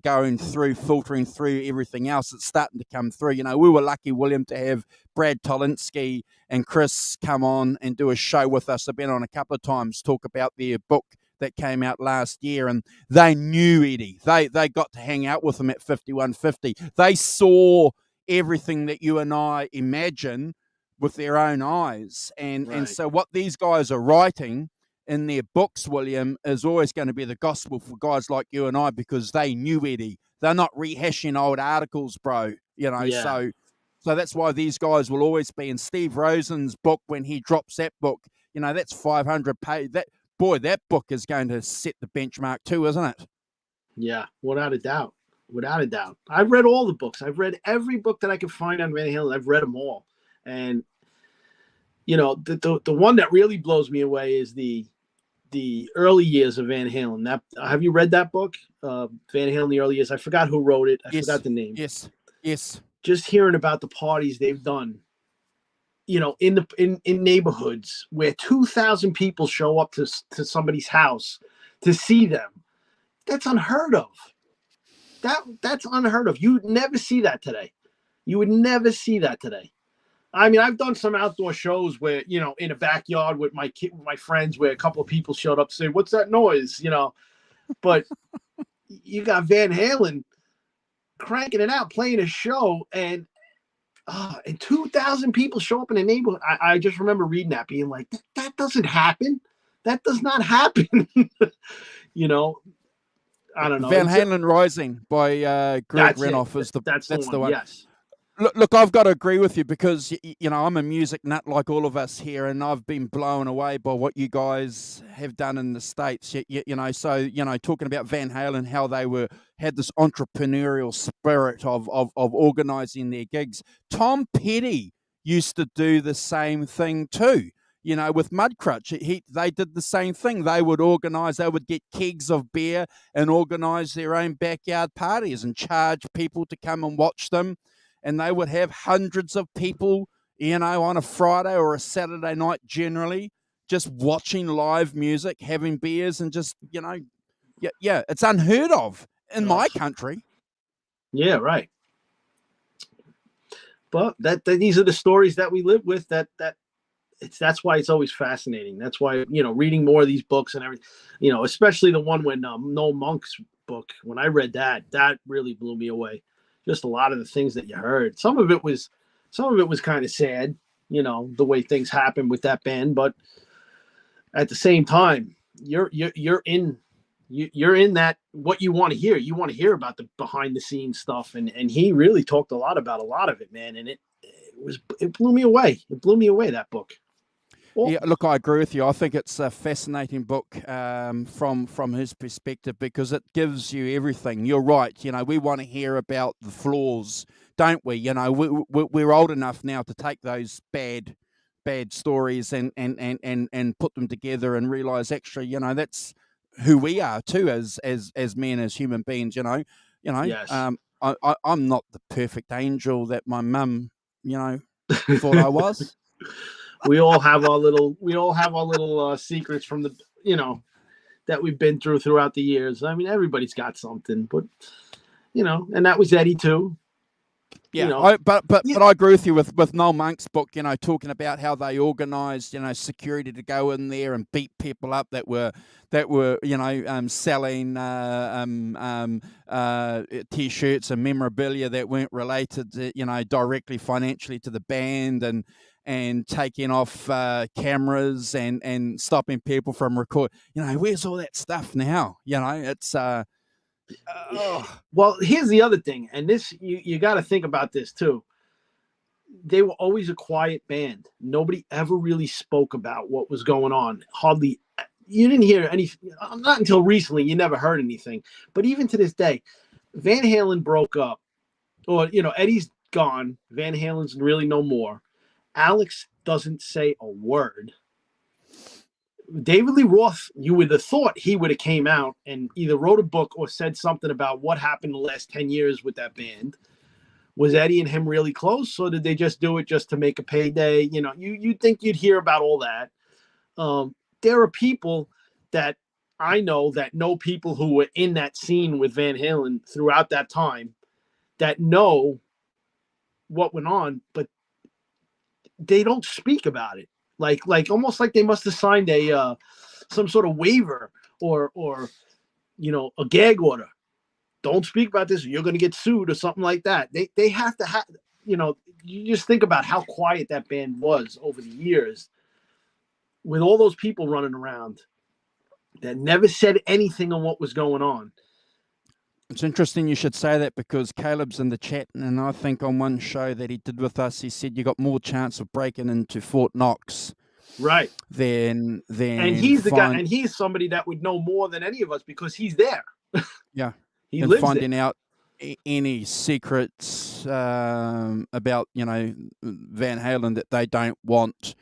filtering through everything else, it's starting to come through. We were lucky, William, to have Brad Tolinsky and Chris come on and do a show with us. I've been on a couple of times, talk about their book that came out last year, and they knew Eddie. They got to hang out with him at 5150. They saw everything that you and I imagine with their own eyes. And so what these guys are writing in their books, William, is always going to be the gospel for guys like you and I, because they knew Eddie. They're not rehashing old articles, bro. So that's why these guys will always be in Steve Rosen's book. When he drops that book, that's 500 pages. That book is going to set the benchmark too, isn't it? Yeah, without a doubt. Without a doubt. I've read all the books. I've read every book that I could find on Van Halen. I've read them all. And, the one that really blows me away is the early years of Van Halen. Have you read that book? Van Halen, the early years. I forgot who wrote it. I forgot the name. Yes. Just hearing about the parties they've done, in neighborhoods where 2,000 people show up to somebody's house to see them. That's unheard of. That's unheard of. You would never see that today. I mean, I've done some outdoor shows where, in a backyard with my friends, where a couple of people showed up to say, "What's that noise?" But you got Van Halen cranking it out, playing a show, and 2,000 people show up in a neighborhood. I just remember reading that, being like, that doesn't happen. That does not happen. I don't know. Van Halen Rising by Greg Renoff is that's the one. Yes. Look, I've got to agree with you, because I'm a music nut like all of us here, and I've been blown away by what you guys have done in the States. So talking about Van Halen, how they had this entrepreneurial spirit of organizing their gigs. Tom Petty used to do the same thing too. With Mudcrutch, they did the same thing. They would get kegs of beer and organize their own backyard parties and charge people to come and watch them. And they would have hundreds of people, on a Friday or a Saturday night generally, just watching live music, having beers, and just, it's unheard of in my country. Yeah, right. But these are the stories that we live with, that's why it's always fascinating. That's why, reading more of these books and everything, especially the one when Noel Monk's book, when I read that really blew me away. Just a lot of the things that you heard. Some of it was kind of sad, the way things happened with that band. But at the same time, you're in that, what you want to hear. You want to hear about the behind the scenes stuff, and he really talked a lot about a lot of it, man. And it blew me away. It blew me away, that book. Yeah, look, I agree with you. I think it's a fascinating book from his perspective, because it gives you everything. You're right. We want to hear about the flaws, don't we? We're old enough now to take those bad bad stories and put them together and realize actually, that's who we are too as men, as human beings. Yes. I'm not the perfect angel that my mum, thought I was. We all have our little secrets from the that we've been throughout the years. I mean, everybody's got something, but and that was Eddie too. Yeah, but Yeah. I agree with you with Noel Monk's book. Talking about how they organised, security to go in there and beat people up that were selling t-shirts and memorabilia that weren't related, directly financially to the band, and taking off cameras and stopping people from record. Where's all that stuff now? It's. Well, here's the other thing, and this you got to think about this too. They were always a quiet band. Nobody ever really spoke about what was going on. Hardly, you didn't hear any. Not until recently, you never heard anything. But even to this day, Van Halen broke up, or Eddie's gone. Van Halen's really no more. Alex doesn't say a word. David Lee Roth, you would have thought he would have came out and either wrote a book or said something about what happened the last 10 years with that band. Was Eddie and him really close, or did they just do it just to make a payday? You'd think you'd hear about all that. There are people that I know that know people who were in that scene with Van Halen throughout that time that know what went on, but they don't speak about it. Like almost like they must have signed a some sort of waiver or a gag order. Don't speak about this or you're going to get sued or something like that. They have to have, you just think about how quiet that band was over the years with all those people running around that never said anything on what was going on. It's interesting you should say that, because Caleb's in the chat, and I think on one show that he did with us, he said you got more chance of breaking into Fort Knox, right? Than and he's the guy, and he's somebody that would know more than any of us because he's there. Yeah, he and lives finding there. out any secrets about Van Halen that they don't want.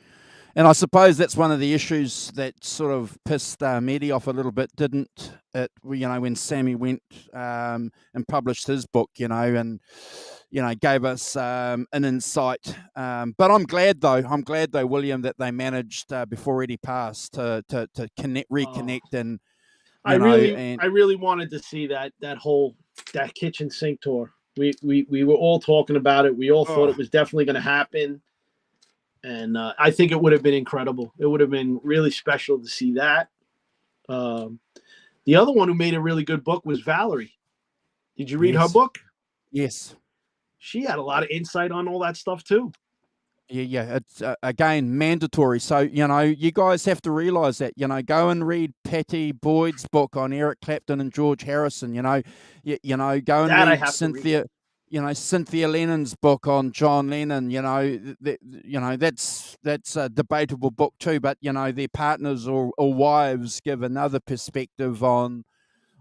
And I suppose that's one of the issues that sort of pissed Mehdi off a little bit, didn't it? When Sammy went and published his book, and gave us an insight. But I'm glad though, William, that they managed before Eddie passed to reconnect and. I really wanted to see that kitchen sink tour. We were all talking about it. We all thought it was definitely going to happen. And I think it would have been incredible. It would have been really special to see that. The other one who made a really good book was Valerie. Did you read her book? Yes. She had a lot of insight on all that stuff too. Yeah. It's again mandatory. So you guys have to realize that. Go and read Patty Boyd's book on Eric Clapton and George Harrison. Go and read Cynthia. Cynthia Lennon's book on John Lennon. That's a debatable book too. But their partners or wives give another perspective on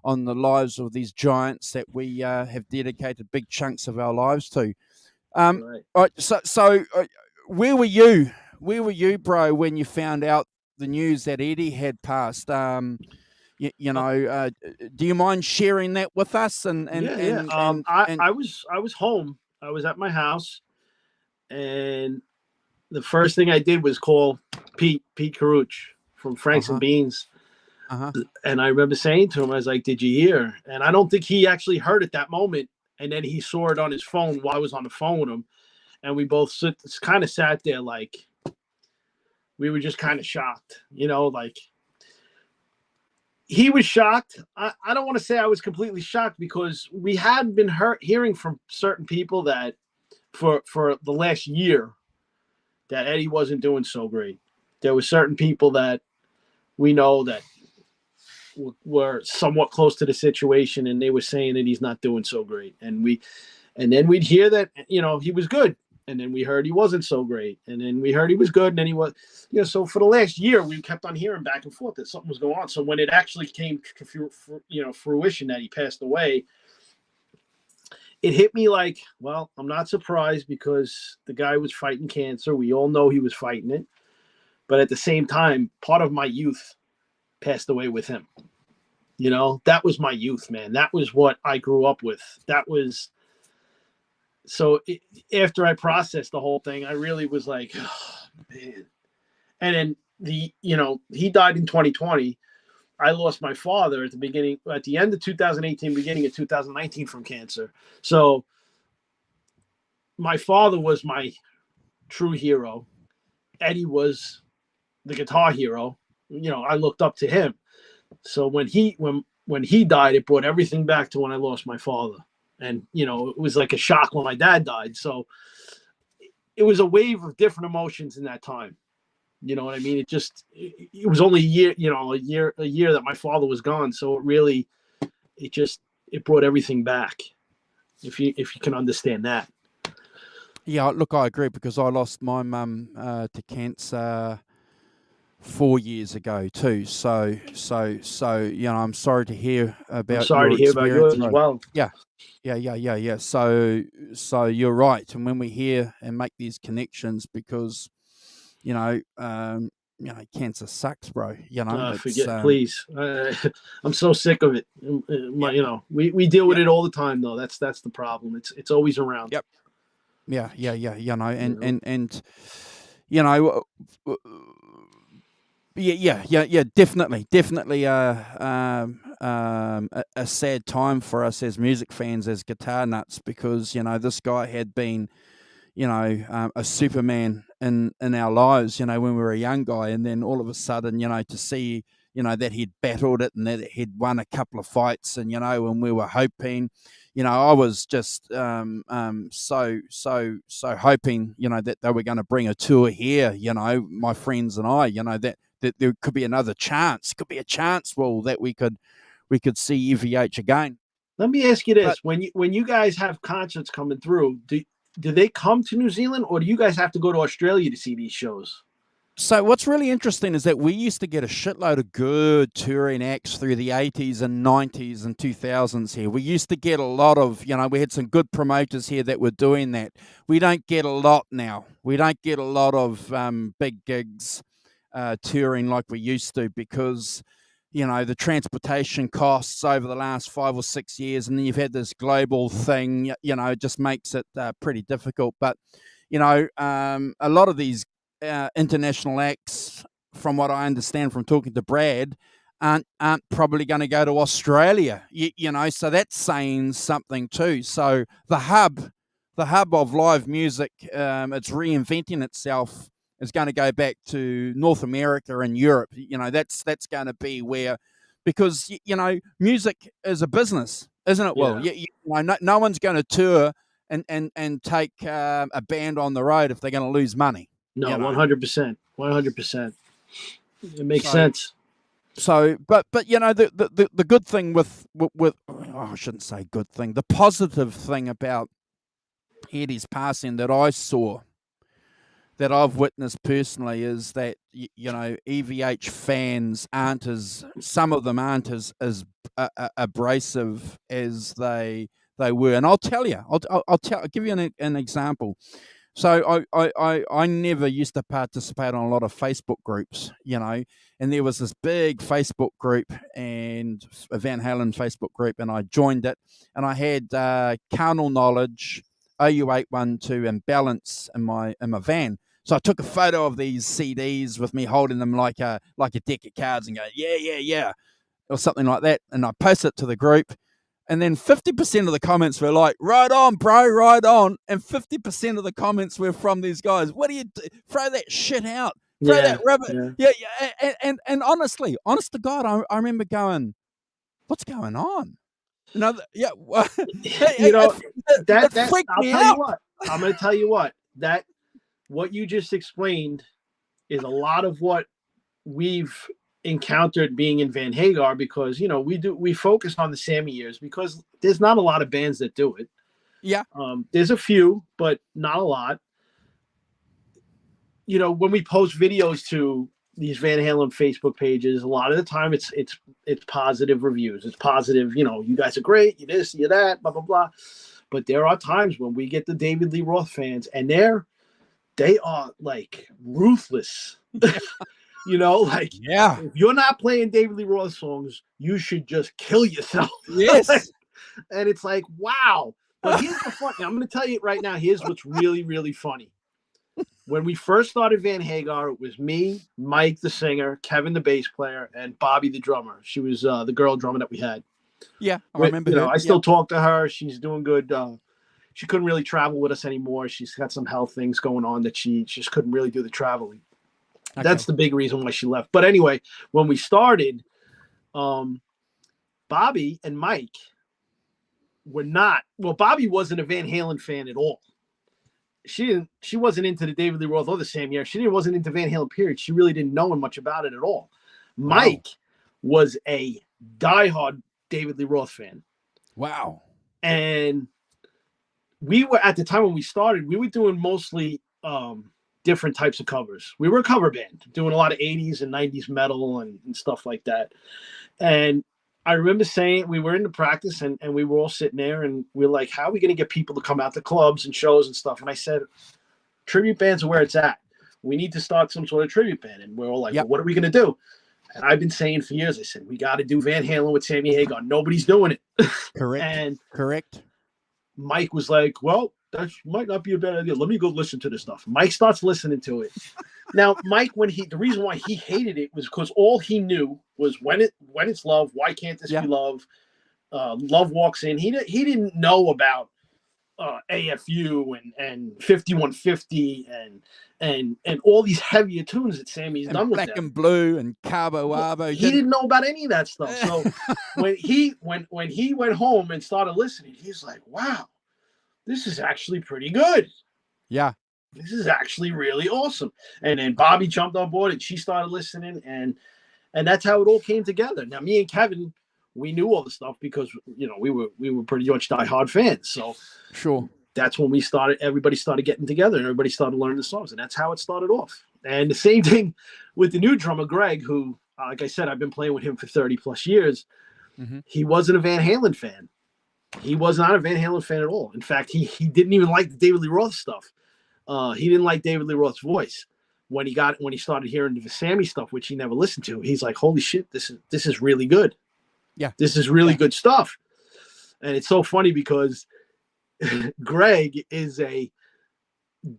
the lives of these giants that we have dedicated big chunks of our lives to. Right. So where were you? Where were you, bro, when you found out the news that Eddie had passed? Do you mind sharing that with us? I was home. I was at my house, and the first thing I did was call Pete Caruch from Franks and Beans. And I remember saying to him, I was like, "Did you hear?" And I don't think he actually heard it that moment. And then he saw it on his phone while I was on the phone with him, and we both kind of sat there like we were just kind of shocked, like. He was shocked. I don't want to say I was completely shocked because we had been hearing from certain people that for the last year that Eddie wasn't doing so great. There were certain people that we know that were somewhat close to the situation, and they were saying that he's not doing so great. And then we'd hear that he was good. And then we heard he wasn't so great. And then we heard he was good. And then he was, so for the last year, we kept on hearing back and forth that something was going on. So when it actually came to fruition that he passed away, it hit me like, well, I'm not surprised because the guy was fighting cancer. We all know he was fighting it. But at the same time, part of my youth passed away with him. That was my youth, man. That was what I grew up with. That was after I processed the whole thing, I really was like, oh, man. And then he died in 2020. I lost my father at the end of 2018, beginning of 2019 from cancer. So my father was my true hero. Eddie was the guitar hero. I looked up to him. So when he died, it brought everything back to when I lost my father. And, it was like a shock when my dad died. So it was a wave of different emotions in that time. You know what I mean? It was only a year that my father was gone. So it brought everything back. If you can understand that. Yeah, look, I agree because I lost my mum to cancer 4 years ago too. So I'm sorry to hear about. I'm sorry your to hear about yours as well. Yeah. So you're right, and when we hear and make these connections, because cancer sucks, bro. Please. I'm so sick of it. We deal with it all the time, though. That's the problem. It's always around. Yep. Yeah. Definitely a sad time for us as music fans, as guitar nuts, because this guy had been a Superman in our lives, when we were a young guy, and then all of a sudden, to see, that he'd battled it and that he'd won a couple of fights, and and we were hoping, I was just so hoping, that they were going to bring a tour here, my friends and I, that there could be another chance, Will, that we could see EVH again. Let me ask you this: when you guys have concerts coming through, do they come to New Zealand, or do you guys have to go to Australia to see these shows? So what's really interesting is that we used to get a shitload of good touring acts through the 80s and 90s and 2000s here. We used to get a lot of, we had some good promoters here that were doing that. We don't get a lot now. We don't get a lot of big gigs touring like we used to, because the transportation costs over the last 5 or 6 years, and then you've had this global thing, it just makes it pretty difficult. But, a lot of these international acts, from what I understand from talking to Brad, aren't probably going to go to Australia, so that's saying something too. So the hub of live music, it's reinventing itself, is going to go back to North America and Europe. That's going to be where, because music is a business, isn't it? Will, no one's going to tour and take a band on the road if they're going to lose money. No, 100%, 100%. It makes sense. So, but the good thing with I shouldn't say good thing. The positive thing about Eddie's passing that I saw, that I've witnessed personally, is that EVH fans some of them aren't as abrasive as they were. And I'll tell you, I'll give you an example. So I never used to participate on a lot of Facebook groups, and there was this big Facebook group, and a Van Halen Facebook group, and I joined it, and I had Carnal Knowledge, OU812, and Balance in my van. So I took a photo of these CDs with me holding them like a deck of cards and go, yeah, or something like that, and I posted it to the group. And then 50% of the comments were like, right on, bro, right on. And 50% of the comments were from these guys. What do you do? Throw that shit out. Throw that rubber. Yeah. And honestly, honest to God, I remember going, what's going on? That freaked me out. I'm going to tell you what. That what you just explained is a lot of what we've encountered being in Van Hagar, because we focus on the Sammy years because there's not a lot of bands that do it. There's a few, but not a lot. When we post videos to these Van Halen Facebook pages, a lot of the time it's positive reviews. It's positive, you guys are great, you this, you that, blah blah blah. But there are times when we get the David Lee Roth fans, and they are like ruthless. You know, like Yeah. if you're not playing David Lee Roth songs, you should just kill yourself. Yes. And it's like, wow. But here's the fun. I'm going to tell you right now. Here's what's really, really funny. When we first started Van Hagar, it was me, Mike, the singer, Kevin, the bass player, and Bobby, the drummer. She was the girl drummer that we had. Yeah, I remember her. I still talk to her. She's doing good. She couldn't really travel with us anymore. She's got some health things going on that she just couldn't really do the traveling. Okay. That's the big reason why she left. But anyway, when we started, Bobby and Mike were not. Well, Bobby wasn't a Van Halen fan at all. She wasn't into the David Lee Roth or the Sam Yare. She wasn't into Van Halen, period. She really didn't know much about it at all. Wow. Mike was a diehard David Lee Roth fan. Wow. And we were, at the time when we started, we were doing mostly different types of covers. We were a cover band, doing a lot of 80s and 90s metal and stuff like that. And I remember saying, we were in the practice and we were all sitting there and we were like, how are we going to get people to come out to clubs and shows and stuff? And I said, tribute bands are where it's at. We need to start some sort of tribute band. And we're all like, well, what are we going to do? And I've been saying for years, I said, we got to do Van Halen with Sammy Hagar. Nobody's doing it. Correct. Correct. Mike was like, well, that might not be a bad idea. Let me go listen to this stuff. Mike starts listening to it. Now, Mike, the reason why he hated it was because all he knew was when it's love, why can't this be love? Love walks in. He didn't know about AFU and 5150 and all these heavier tunes that Sammy's done with Black and Blue and Cabo Wabo. He didn't know about any of that stuff. So when he went home and started listening, he's like, wow, this is actually pretty good. Yeah. This is actually really awesome. And then Bobby jumped on board and she started listening and that's how it all came together. Now, me and Kevin, we knew all the stuff because, we were pretty much diehard fans. So sure. That's when everybody started getting together and everybody started learning the songs. And that's how it started off. And the same thing with the new drummer, Greg, who, like I said, I've been playing with him for 30 plus years. Mm-hmm. He wasn't a Van Halen fan. He was not a Van Halen fan at all. In fact, he didn't even like the David Lee Roth stuff. He didn't like David Lee Roth's voice. When he started hearing the Sammy stuff, which he never listened to, he's like, holy shit, this is really good. Yeah. This is really good stuff. And it's so funny because Greg is a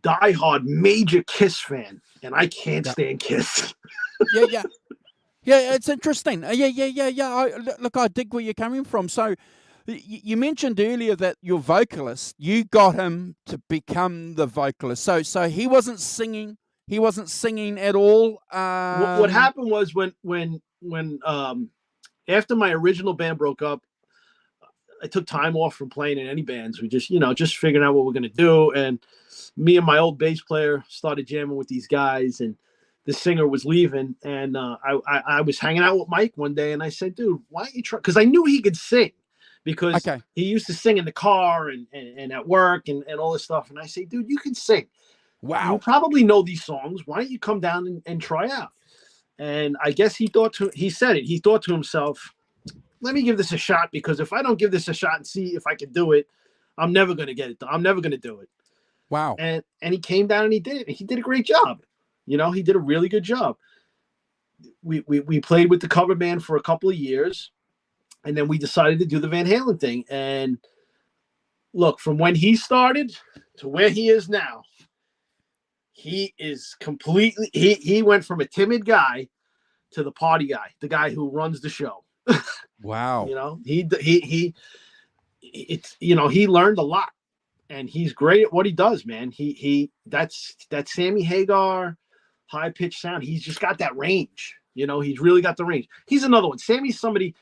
diehard major Kiss fan, and I can't stand Kiss. Yeah, it's interesting. Look, I dig where you're coming from. So you mentioned earlier that your vocalist, you got him to become the vocalist. So he wasn't singing. He wasn't singing at all. What happened was when after my original band broke up, I took time off from playing in any bands. We just figuring out what we're going to do. And me and my old bass player started jamming with these guys and the singer was leaving. And I was hanging out with Mike one day and I said, dude, why don't you try? Because I knew he could sing because he used to sing in the car and at work and all this stuff. And I say, dude, you can sing. Wow. You probably know these songs. Why don't you come down and try out? And I guess he thought to himself, let me give this a shot, because if I don't give this a shot and see if I can do it, I'm never going to get it done. I'm never going to do it. Wow. And he came down and he did it. And he did a great job. He did a really good job. We played with the cover band for a couple of years, and then we decided to do the Van Halen thing. And look, from when he started to where he is now, he is completely, he went from a timid guy to the party guy, the guy who runs the show. Wow. He learned a lot and he's great at what he does, man. That's Sammy Hagar high pitched sound. He's just got that range. He's really got the range. He's another one. Sammy's somebody,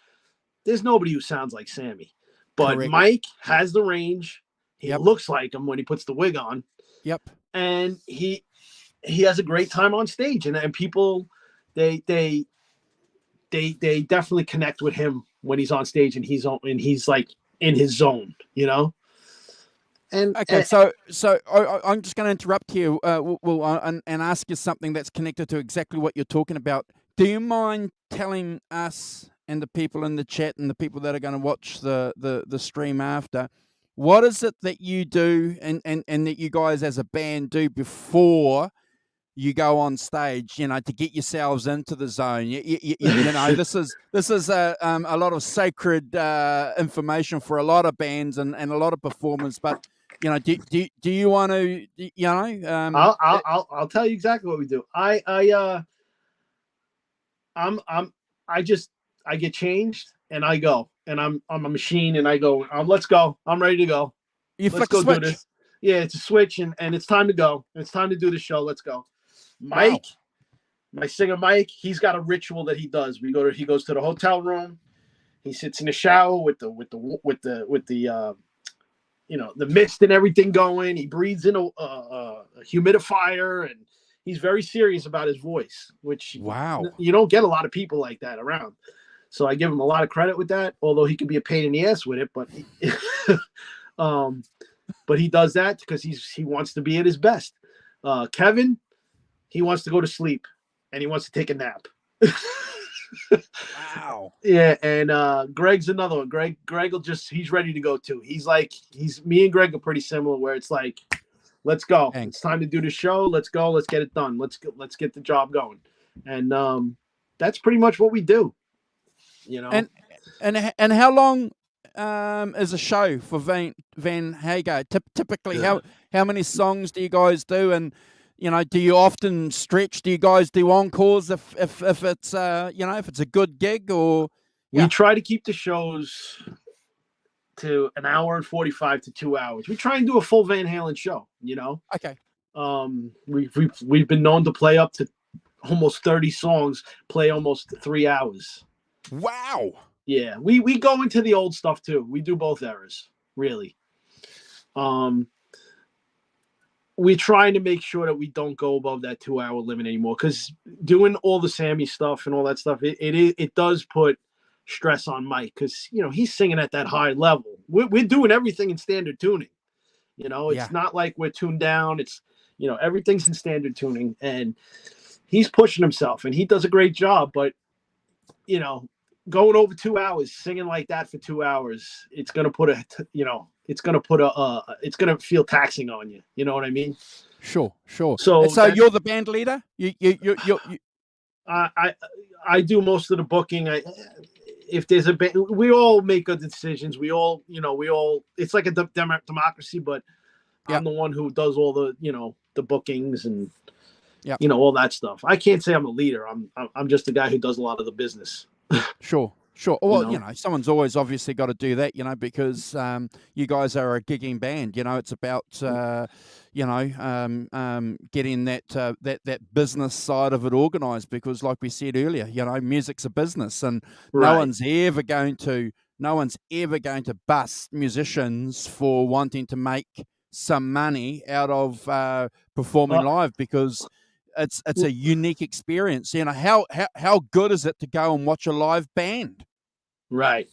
there's nobody who sounds like Sammy, but correct. Mike has the range. He looks like him when he puts the wig on. Yep. And he has a great time on stage, and people they definitely connect with him when he's on stage and he's like in his zone, And okay, so I'm just going to interrupt here, and ask you something that's connected to exactly what you're talking about. Do you mind telling us and the people in the chat and the people that are going to watch the stream after what is it that you do and that you guys as a band do before you go on stage, to get yourselves into the zone? This is a lot of sacred information for a lot of bands and a lot of performers. But do you want to, I'll tell you exactly what we do. I get changed and I go, and I'm a machine and I go, let's go. I'm ready to go. You Let's flick a go switch. do this. Yeah, it's a switch and it's time to go. It's time to do the show. Let's go. Mike, my singer Mike, he's got a ritual that he does. He goes to the hotel room. He sits in the shower with the the mist and everything going. He breathes in a humidifier, and he's very serious about his voice, which you don't get a lot of people like that around. So I give him a lot of credit with that, although he can be a pain in the ass with it. But he does that because he wants to be at his best. Kevin, he wants to go to sleep and he wants to take a nap. Wow. Yeah, and Greg's another one. Greg will he's ready to go too. Me and Greg are pretty similar where it's like, let's go. Thanks. It's time to do the show. Let's go. Let's get it done. Let's get the job going. And that's pretty much what we do. And how long is a show for Van Hagar? Typically, how many songs do you guys do? And do you often stretch? Do you guys do encores if it's if it's a good gig? Or we try to keep the shows to an hour and 45 to 2 hours. We try and do a full Van Halen show. Okay. We've been known to play up to almost 30 songs, play almost 3 hours. Wow. Yeah, we go into the old stuff too. We do both eras, really. We're trying to make sure that we don't go above that 2 hour limit anymore, because doing all the Sammy stuff and all that stuff, it does put stress on Mike, because he's singing at that high level. We're doing everything in standard tuning. It's not like we're tuned down. It's everything's in standard tuning, and he's pushing himself, and he does a great job. But going over 2 hours, singing like that for 2 hours, it's gonna it's gonna feel taxing on you. You know what I mean? Sure. So you're the band leader. You. I do most of the booking. If there's a band, we all make good decisions. We all. It's like a democracy, but I'm the one who does all the the bookings and all that stuff. I can't say I'm a leader. I'm just a guy who does a lot of the business. Sure. Well, someone's always obviously got to do that, because you guys are a gigging band. It's about getting that business side of it organised, because, like we said earlier, music's a business, and no one's ever going to bust musicians for wanting to make some money out of performing live, because it's a unique experience. How good is it to go and watch a live band? Right.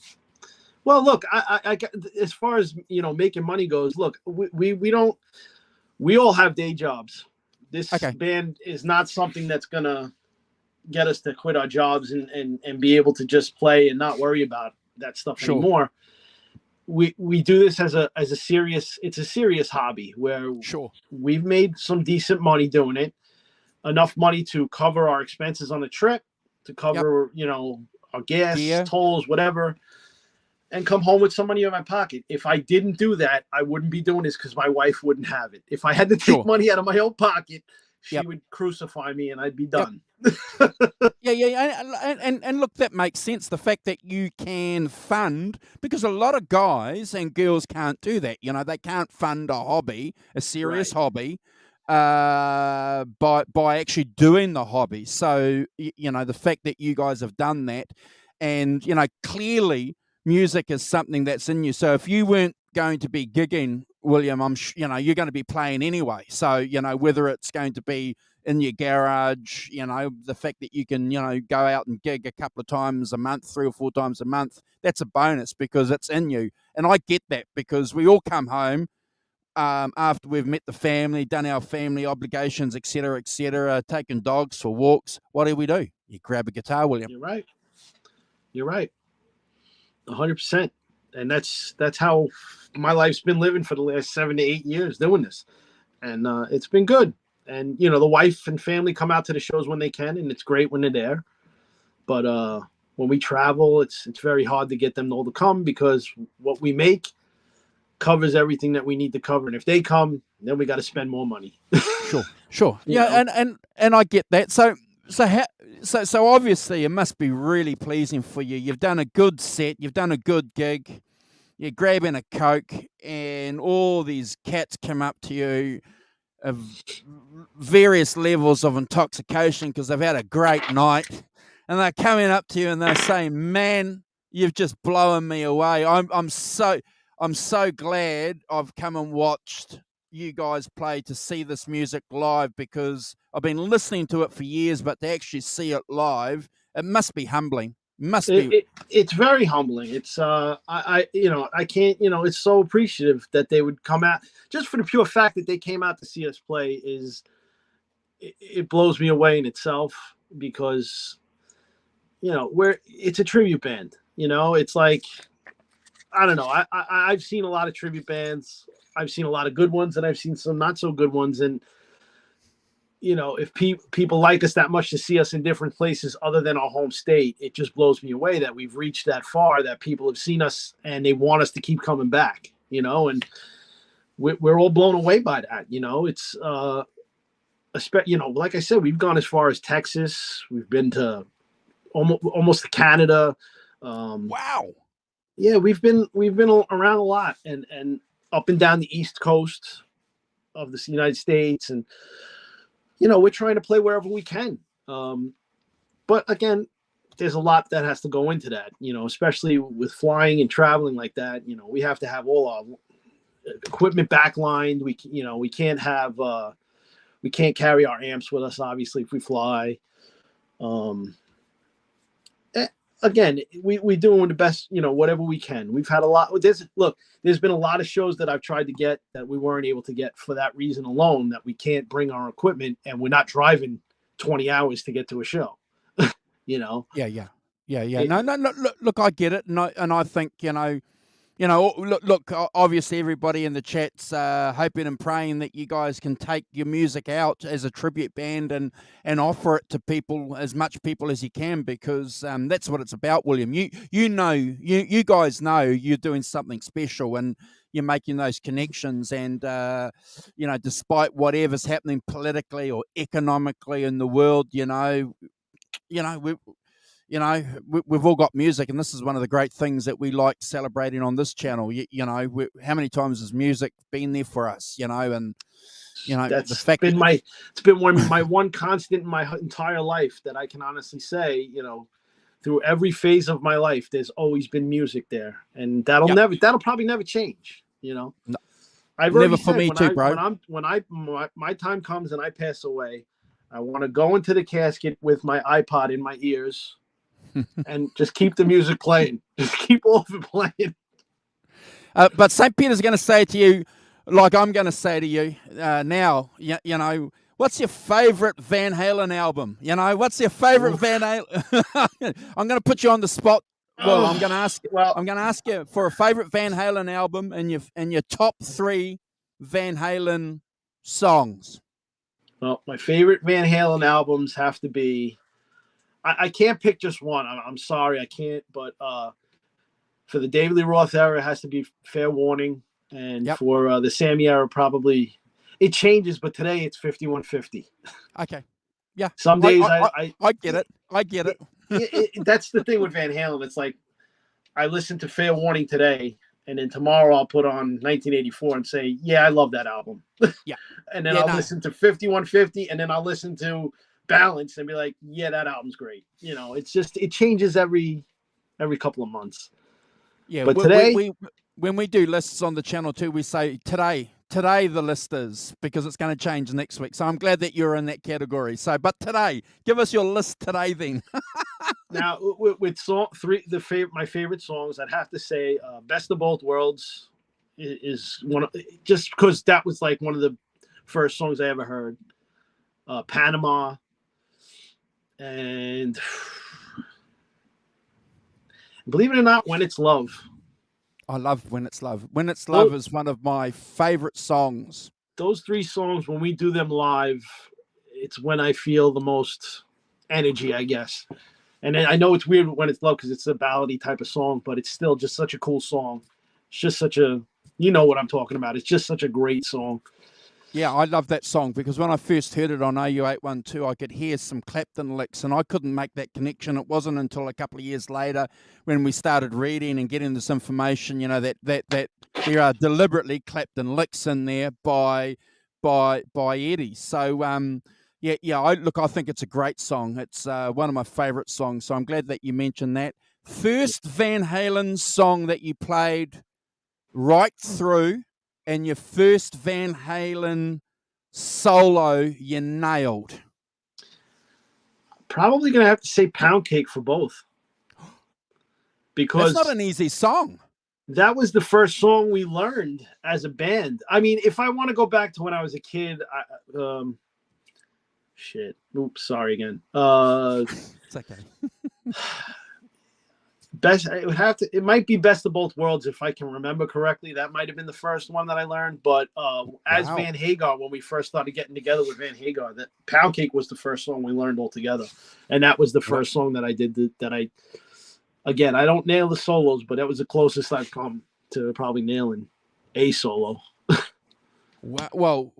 Well, look, I as far as making money goes, look, we all have day jobs. This band is not something that's gonna get us to quit our jobs and be able to just play and not worry about that stuff anymore. We do this as a serious hobby where we've made some decent money doing it. Enough money to cover our expenses on the trip, to cover, our gas, tolls, whatever, and come home with some money in my pocket. If I didn't do that, I wouldn't be doing this, because my wife wouldn't have it. If I had to take money out of my own pocket, she would crucify me and I'd be done. And look, that makes sense. The fact that you can fund, because a lot of guys and girls can't do that. They can't fund a hobby, a serious hobby, by actually doing the hobby. So the fact that you guys have done that, and clearly music is something that's in you. So if you weren't going to be gigging, William, I'm you're going to be playing anyway. So whether it's going to be in your garage, the fact that you can go out and gig a couple of times a month, 3 or 4 times a month, that's a bonus, because it's in you. And I get that, because we all come home after we've met the family, done our family obligations, etc., taken dogs for walks. What do? You grab a guitar, William. You're right. 100%. and that's how my life's been living for the last 7 to 8 years doing this, and it's been good. And the wife and family come out to the shows when they can, and it's great when they're there. But when we travel, it's very hard to get them all to come because what we make covers everything that we need to cover. And if they come, then we got to spend more money. Sure. Yeah, and I get that. So obviously it must be really pleasing for you. You've done a good set, you've done a good gig, you're grabbing a Coke, and all these cats come up to you of various levels of intoxication because they've had a great night, and they're coming up to you and they're saying, "Man, you've just blown me away. I'm so glad I've come and watched you guys play to see this music live because I've been listening to it for years, but to actually see it live, it must be humbling. It's very humbling. It's I can't, it's so appreciative that they would come out just for the pure fact that they came out to see us play. It blows me away in itself because it's a tribute band. It's like, I don't know. I've seen a lot of tribute bands. I've seen a lot of good ones, and I've seen some not so good ones. And if people like us that much to see us in different places other than our home state, it just blows me away that we've reached that far, that people have seen us and they want us to keep coming back. And we're all blown away by that. It's like I said, we've gone as far as Texas. We've been to almost to Canada. Wow. Yeah, we've been around a lot and up and down the East Coast of the United States, and we're trying to play wherever we can. But again, there's a lot that has to go into that, especially with flying and traveling like that. We have to have all our equipment backlined. We can't have we can't carry our amps with us, obviously, if we fly. Again, we doing the best, whatever we can. We've had a lot. There's been a lot of shows that I've tried to get that we weren't able to get for that reason alone, that we can't bring our equipment and we're not driving 20 hours to get to a show. Yeah. No. Look, I get it, and I think look. Obviously, everybody in the chat's hoping and praying that you guys can take your music out as a tribute band and offer it to people, as much people as you can, because that's what it's about, William. You guys know you're doing something special, and you're making those connections, and despite whatever's happening politically or economically in the world, we've all got music, and this is one of the great things that we like celebrating on this channel. How many times has music been there for us? And that's the fact been my one constant in my entire life, that I can honestly say, through every phase of my life, there's always been music there, and that'll probably never change. No, I've never already for said, me too, bro. when my time comes and I pass away, I want to go into the casket with my iPod in my ears and just keep the music playing. Just keep all of it playing. But St. Peter's going to say to you, like I'm going to say to you now, what's your favorite Van Halen album? What's your favorite Van Halen? I'm going to put you on the spot. Well, I'm going to ask you for a favorite Van Halen album and your top 3 Van Halen songs. Well, my favorite Van Halen albums have to be. I can't pick just one. I'm sorry, I can't. But for the David Lee Roth era, it has to be Fair Warning, and for the Sammy era, probably it changes. But today, it's 5150. Okay. Yeah. Some days I get it. I get it. That's the thing with Van Halen. It's like I listen to Fair Warning today, and then tomorrow I'll put on 1984 and say, "Yeah, I love that album." Yeah. And then I'll listen to 5150, and then I'll listen to Balance and be like, "Yeah, that album's great." It's just, it changes every couple of months. Yeah. But today, when we do lists on the channel too, we say today the list is, because it's going to change next week. So I'm glad that you're in that category. So, but today, give us your list today then. Now with song 3, my favorite songs, I'd have to say "Best of Both Worlds" is one of, just because that was like one of the first songs I ever heard. Panama, and believe it or not, "When It's Love." I love When It's Love. When It's Love Those, is one of my favorite songs. those three songs, when we do them live, it's when I feel the most energy, I guess. And I know it's weird when it's love because it's a ballady type of song, but it's still just such a cool song. It's just such a, you know what I'm talking about. It's just such a great song. Yeah, I love that song because when I first heard it on AU812, I could hear some Clapton licks and I couldn't make that connection. It wasn't until a couple of years later when we started reading and getting this information, that there are deliberately Clapton licks in there by Eddie. So I think it's a great song. It's one of my favorite songs. So I'm glad that you mentioned that. First Van Halen song that you played right through, and your first Van Halen solo you nailed. Probably going to have to say Pound Cake for both. Because that's not an easy song. That was the first song we learned as a band. I mean, if I want to go back to when I was a kid, shit. Oops, sorry again. It's okay. It might be Best of Both Worlds if I can remember correctly. That might have been the first one that I learned. But as Van Hagar, when we first started getting together with Van Hagar, that Pound Cake was the first song we learned all together. And that was the first song that I did again, I don't nail the solos, but that was the closest I've come to probably nailing a solo. Well,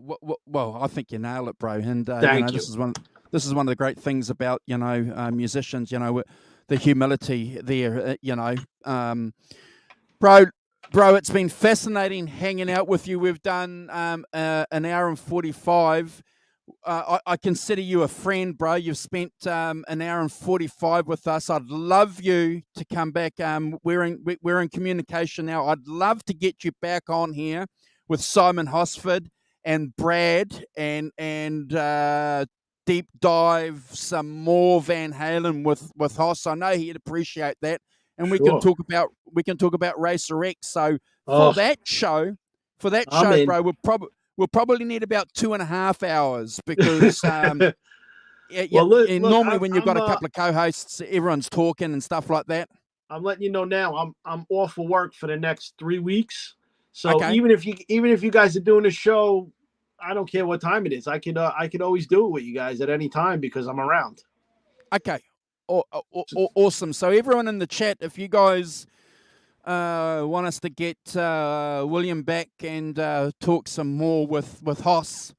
I think you nailed it, bro. And Thank you. This is one of the great things about musicians. The humility there. Bro, it's been fascinating hanging out with you. We've done an hour and 45. I consider you a friend, bro. You've spent an hour and 45 with us. I'd love you to come back. We're in communication now. I'd love to get you back on here with Simon Hosford and Brad and deep dive some more Van Halen with Hoss. I know he'd appreciate that, and we can talk about Racer X. So for that show, bro, we'll probably need about 2.5 hours because normally when you've got a couple of co-hosts, everyone's talking and stuff like that. I'm letting you know now. I'm off for work for the next 3 weeks. So even if you guys are doing a show, I don't care what time it is. I could always do it with you guys at any time because I'm around. Okay. Awesome. So everyone in the chat, if you guys want us to get William back and talk some more with Hoss,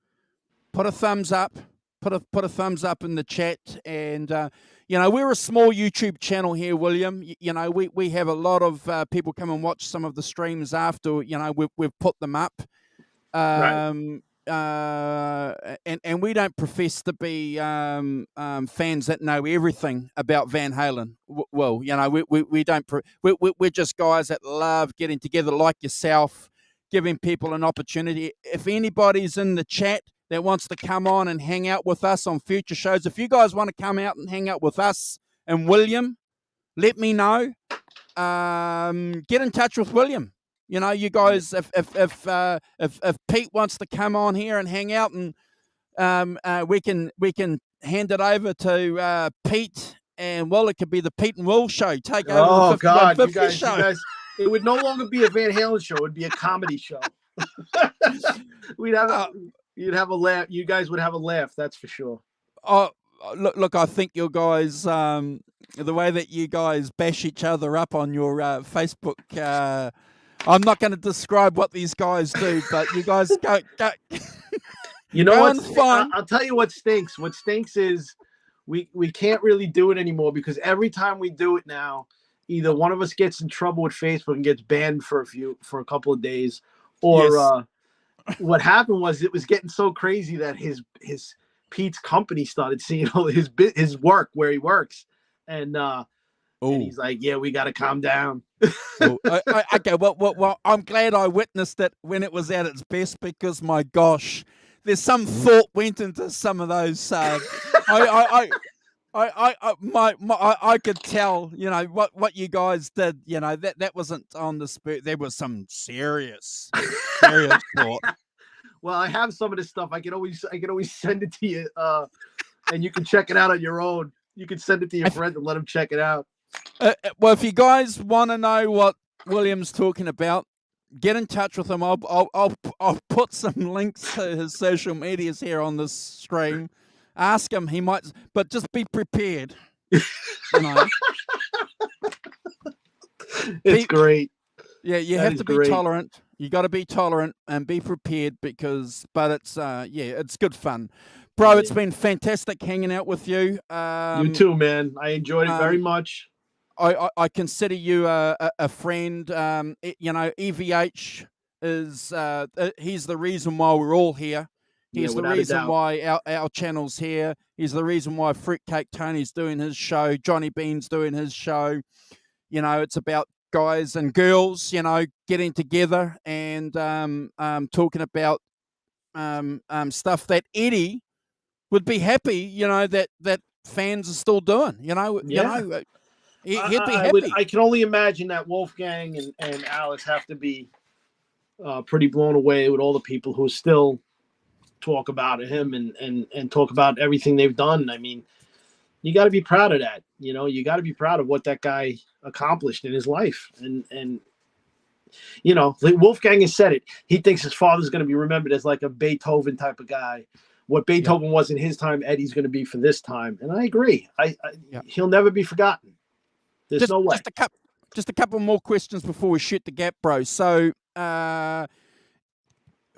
put a thumbs up. Put a thumbs up in the chat. And we're a small YouTube channel here, William. We have a lot of people come and watch some of the streams after we've put them up. Right. And we don't profess to be fans that know everything about Van Halen. Well, we don't. We're just guys that love getting together like yourself, giving people an opportunity. If anybody's in the chat that wants to come on and hang out with us on future shows, if you guys want to come out and hang out with us and William, let me know. Get in touch with William. You guys, if Pete wants to come on here and hang out, and we can hand it over to Pete, and it could be the Pete and Will show. Take over. Oh the 50, God, 50 you show. guys, it would no longer be a Van Halen show; it would be a comedy show. You'd have a laugh. You guys would have a laugh. That's for sure. Oh, look! I think you guys, the way that you guys bash each other up on your Facebook. I'm not going to describe what these guys do, but you guys go. You know what? I'll tell you what stinks. What stinks is we can't really do it anymore because every time we do it now, either one of us gets in trouble with Facebook and gets banned for a couple of days, or what happened was it was getting so crazy that his Pete's company started seeing all his work where he works, and he's like, "Yeah, we got to calm down." Okay, well, I'm glad I witnessed it when it was at its best because my gosh, there's some thought went into some of those. I could tell, what you guys did. That wasn't on the spirit. There was some serious thought. Well, I have some of this stuff. I can always send it to you, and you can check it out on your own. You can send it to your friend and let him check it out. Well, if you guys want to know what Williams talking about. Get in touch with him. I'll put some links to his social medias here on this stream. Ask him. He might, but just be prepared. You know, it's great. Yeah, you have to be tolerant. You got to be tolerant and be prepared but it's it's good fun, bro. It's been fantastic hanging out with you. You too, man. I enjoyed it very much. I consider you a friend. You know, EVH is he's the reason why we're all here. He's the reason why our channel's here. He's the reason why Fruitcake Tony's doing his show. Johnny Bean's doing his show. You know, it's about guys and girls, you know, getting together and talking about stuff that Eddie would be happy, you know, that fans are still doing. You know, he'd be happy. I can only imagine that Wolfgang and Alex have to be pretty blown away with all the people who still talk about him and talk about everything they've done. I mean, you got to be proud of that. You know, you got to be proud of what that guy accomplished in his life. And you know, Wolfgang has said it. He thinks his father's going to be remembered as like a Beethoven type of guy. What Beethoven was in his time, Eddie's going to be for this time. And I agree. He'll never be forgotten. There's no way. Just a couple more questions before we shoot the gap, bro. So,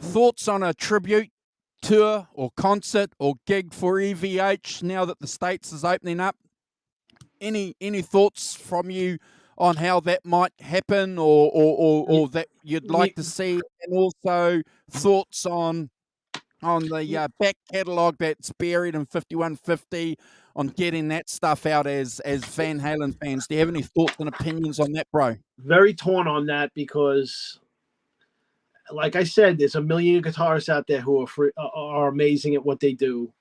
thoughts on a tribute tour or concert or gig for EVH now that the States is opening up? Any thoughts from you on how that might happen or that you'd like to see, and also thoughts on the back catalogue that's buried in 5150, on getting that stuff out as Van Halen fans? Do you have any thoughts and opinions on that, bro? Very torn on that because, like I said, there's a million guitarists out there who are amazing at what they do.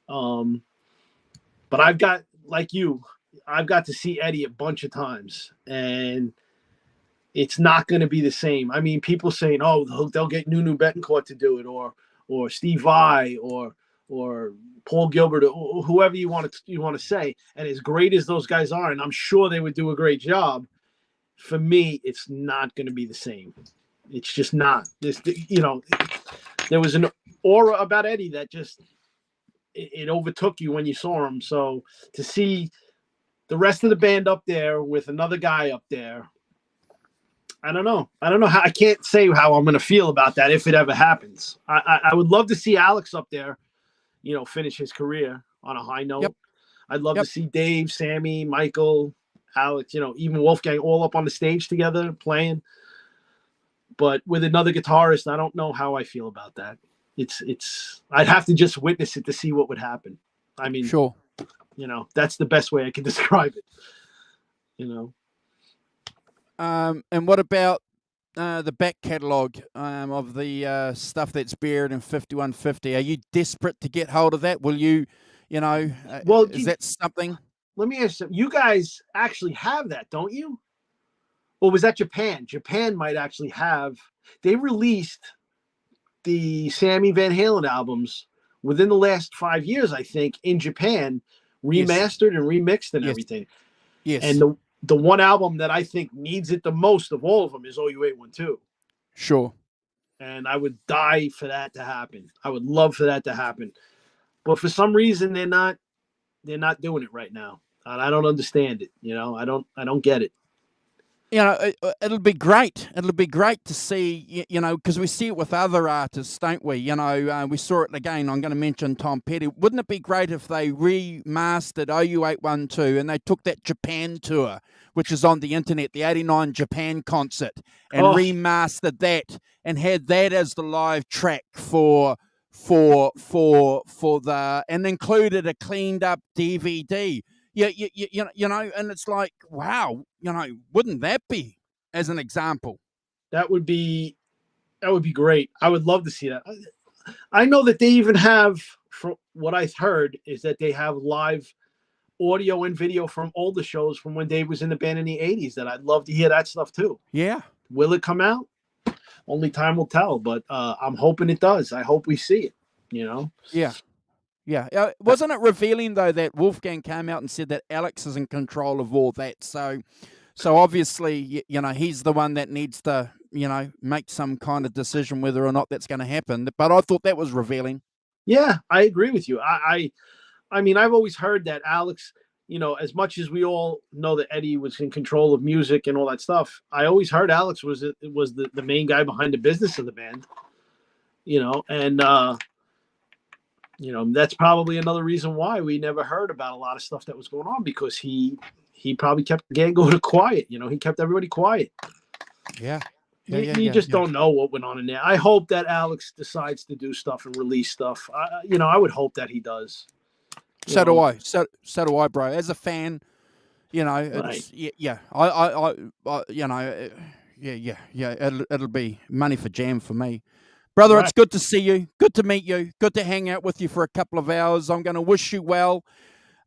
But I've got to see Eddie a bunch of times, and it's not going to be the same. I mean, people saying, "Oh, they'll get Nunu Bettencourt to do it," or Steve Vai, or Paul Gilbert, or whoever you want to say. And as great as those guys are, and I'm sure they would do a great job, for me, it's not going to be the same. It's just not. There was an aura about Eddie that just it overtook you when you saw him. So to see the rest of the band up there with another guy up there, I don't know how. I can't say how I'm going to feel about that if it ever happens. I would love to see Alex up there, you know, finish his career on a high note. Yep. I'd love to see Dave, Sammy, Michael, Alex, you know, even Wolfgang all up on the stage together playing. But with another guitarist, I don't know how I feel about that. I'd have to just witness it to see what would happen. I mean, sure. You know, that's the best way I can describe it. You know. And what about the back catalogue of the stuff that's buried in 5150? Are you desperate to get hold of that? Will you, you know, is that something? Let me ask you, you guys actually have that, don't you? Or was that Japan? Japan might actually have. They released the Sammy Van Halen albums within the last 5 years, I think, in Japan, remastered and remixed and everything. Yes. And the one album that I think needs it the most of all of them is OU812. Sure. And I would die for that to happen. I would love for that to happen. But for some reason, they're not doing it right now. And I don't understand it. You know, I don't get it. You know, it'll be great. It'll be great to see, you know, because we see it with other artists, don't we? You know, we saw it again. I'm going to mention Tom Petty. Wouldn't it be great if they remastered OU812 and they took that Japan tour, which is on the internet, the 89 Japan concert, and remastered that and had that as the live track for the, and included a cleaned up DVD. You know, and it's like, wow, you know, wouldn't that be, as an example? That would be great. I would love to see that. I know that they even have, from what I've heard, is that they have live audio and video from older shows from when Dave was in the band in the 80s, that I'd love to hear that stuff too. Yeah. Will it come out? Only time will tell, but I'm hoping it does. I hope we see it, you know? Yeah. Yeah. Wasn't it revealing, though, that Wolfgang came out and said that Alex is in control of all that? So So obviously, he's the one that needs to, make some kind of decision whether or not that's going to happen. But I thought that was revealing. Yeah, I agree with you. I mean, I've always heard that Alex, as much as we all know that Eddie was in control of music and all that stuff, I always heard Alex was the main guy behind the business of the band. And that's probably another reason why we never heard about a lot of stuff that was going on, because he probably kept the gang going quiet. He kept everybody quiet. Yeah. You just don't know what went on in there. I hope that Alex decides to do stuff and release stuff. I would hope that he does. So do I. So do I, bro. As a fan, it's Right. It'll be money for jam for me. Brother, Right. It's good to see you. Good to meet you. Good to hang out with you for a couple of hours. I'm going to wish you well.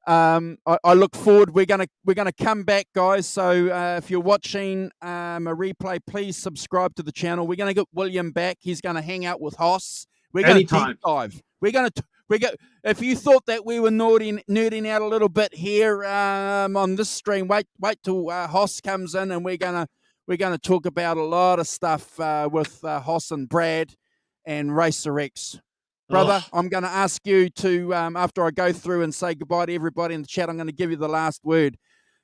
I look forward. We're gonna come back, guys. So if you're watching a replay, please subscribe to the channel. We're gonna get William back. He's gonna hang out with Hoss. We're gonna Anytime. deep dive. If you thought that we were nerding out a little bit here on this stream, wait till Hoss comes in, and we're gonna talk about a lot of stuff with Hoss and Brad and Racer X. Brother, I'm going to ask you to, after I go through and say goodbye to everybody in the chat, I'm going to give you the last word.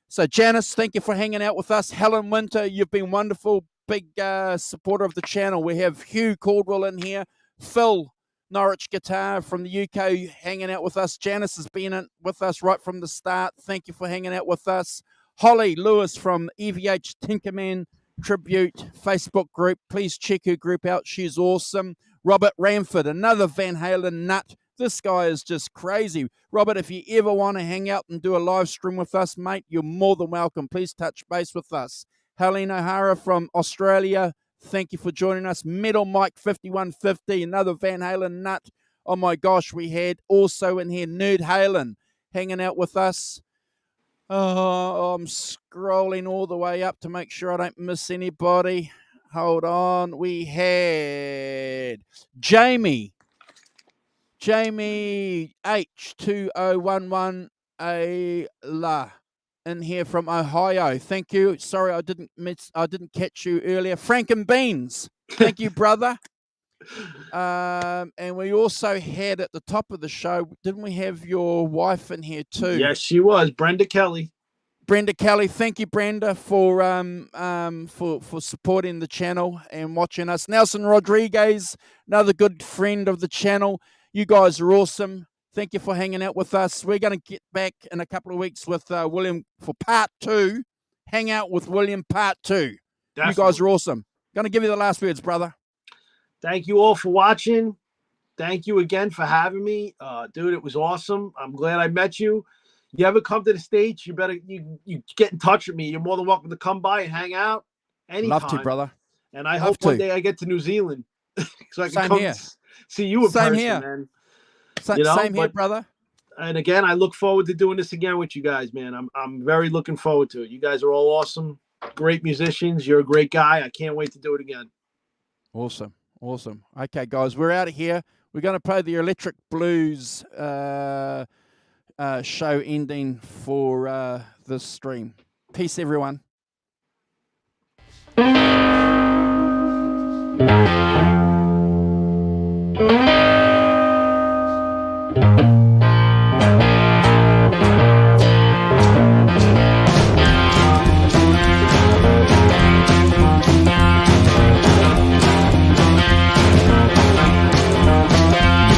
So, Janice, thank you for hanging out with us. Helen Winter, you've been wonderful, big supporter of the channel. We have Hugh Caldwell in here. Phil, Norwich Guitar from the UK, hanging out with us. Janice has been with us right from the start. Thank you for hanging out with us. Holly Lewis from EVH Tinkerman Tribute Facebook group. Please check her group out. She's awesome. Robert Ramford, another Van Halen nut. This guy is just crazy. Robert, if you ever want to hang out and do a live stream with us, mate, you're more than welcome. Please touch base with us. Helen O'Hara from Australia, thank you for joining us. Metal Mike 5150, another Van Halen nut. Oh my gosh, we had also in here Nerd Halen hanging out with us. Oh, I'm scrolling all the way up to make sure I don't miss anybody. Hold on. We had Jamie H2011 Ayla in here from Ohio. Thank you. Sorry, I didn't catch you earlier. Frank and Beans. Thank you, brother. And we also had at the top of the show, didn't we have your wife in here too? Yes, she was. Brenda Kelly. Brenda Kelly, thank you, Brenda, for supporting the channel and watching us. Nelson Rodriguez, another good friend of the channel. You guys are awesome. Thank you for hanging out with us. We're going to get back in a couple of weeks with William for part 2. Hang out with William part 2. Definitely. You guys are awesome. Going to give you the last words, brother. Thank you all for watching. Thank you again for having me. Dude, it was awesome. I'm glad I met you. You ever come to the States, you get in touch with me. You're more than welcome to come by and hang out anytime. Love to, brother. And I hope one day I get to New Zealand so I can come see you in person, man. Same here, brother. And again, I look forward to doing this again with you guys, man. I'm very looking forward to it. You guys are all awesome, great musicians. You're a great guy. I can't wait to do it again. Awesome. Okay, guys, we're out of here. We're going to play the Electric Blues show ending for this stream. Peace, everyone.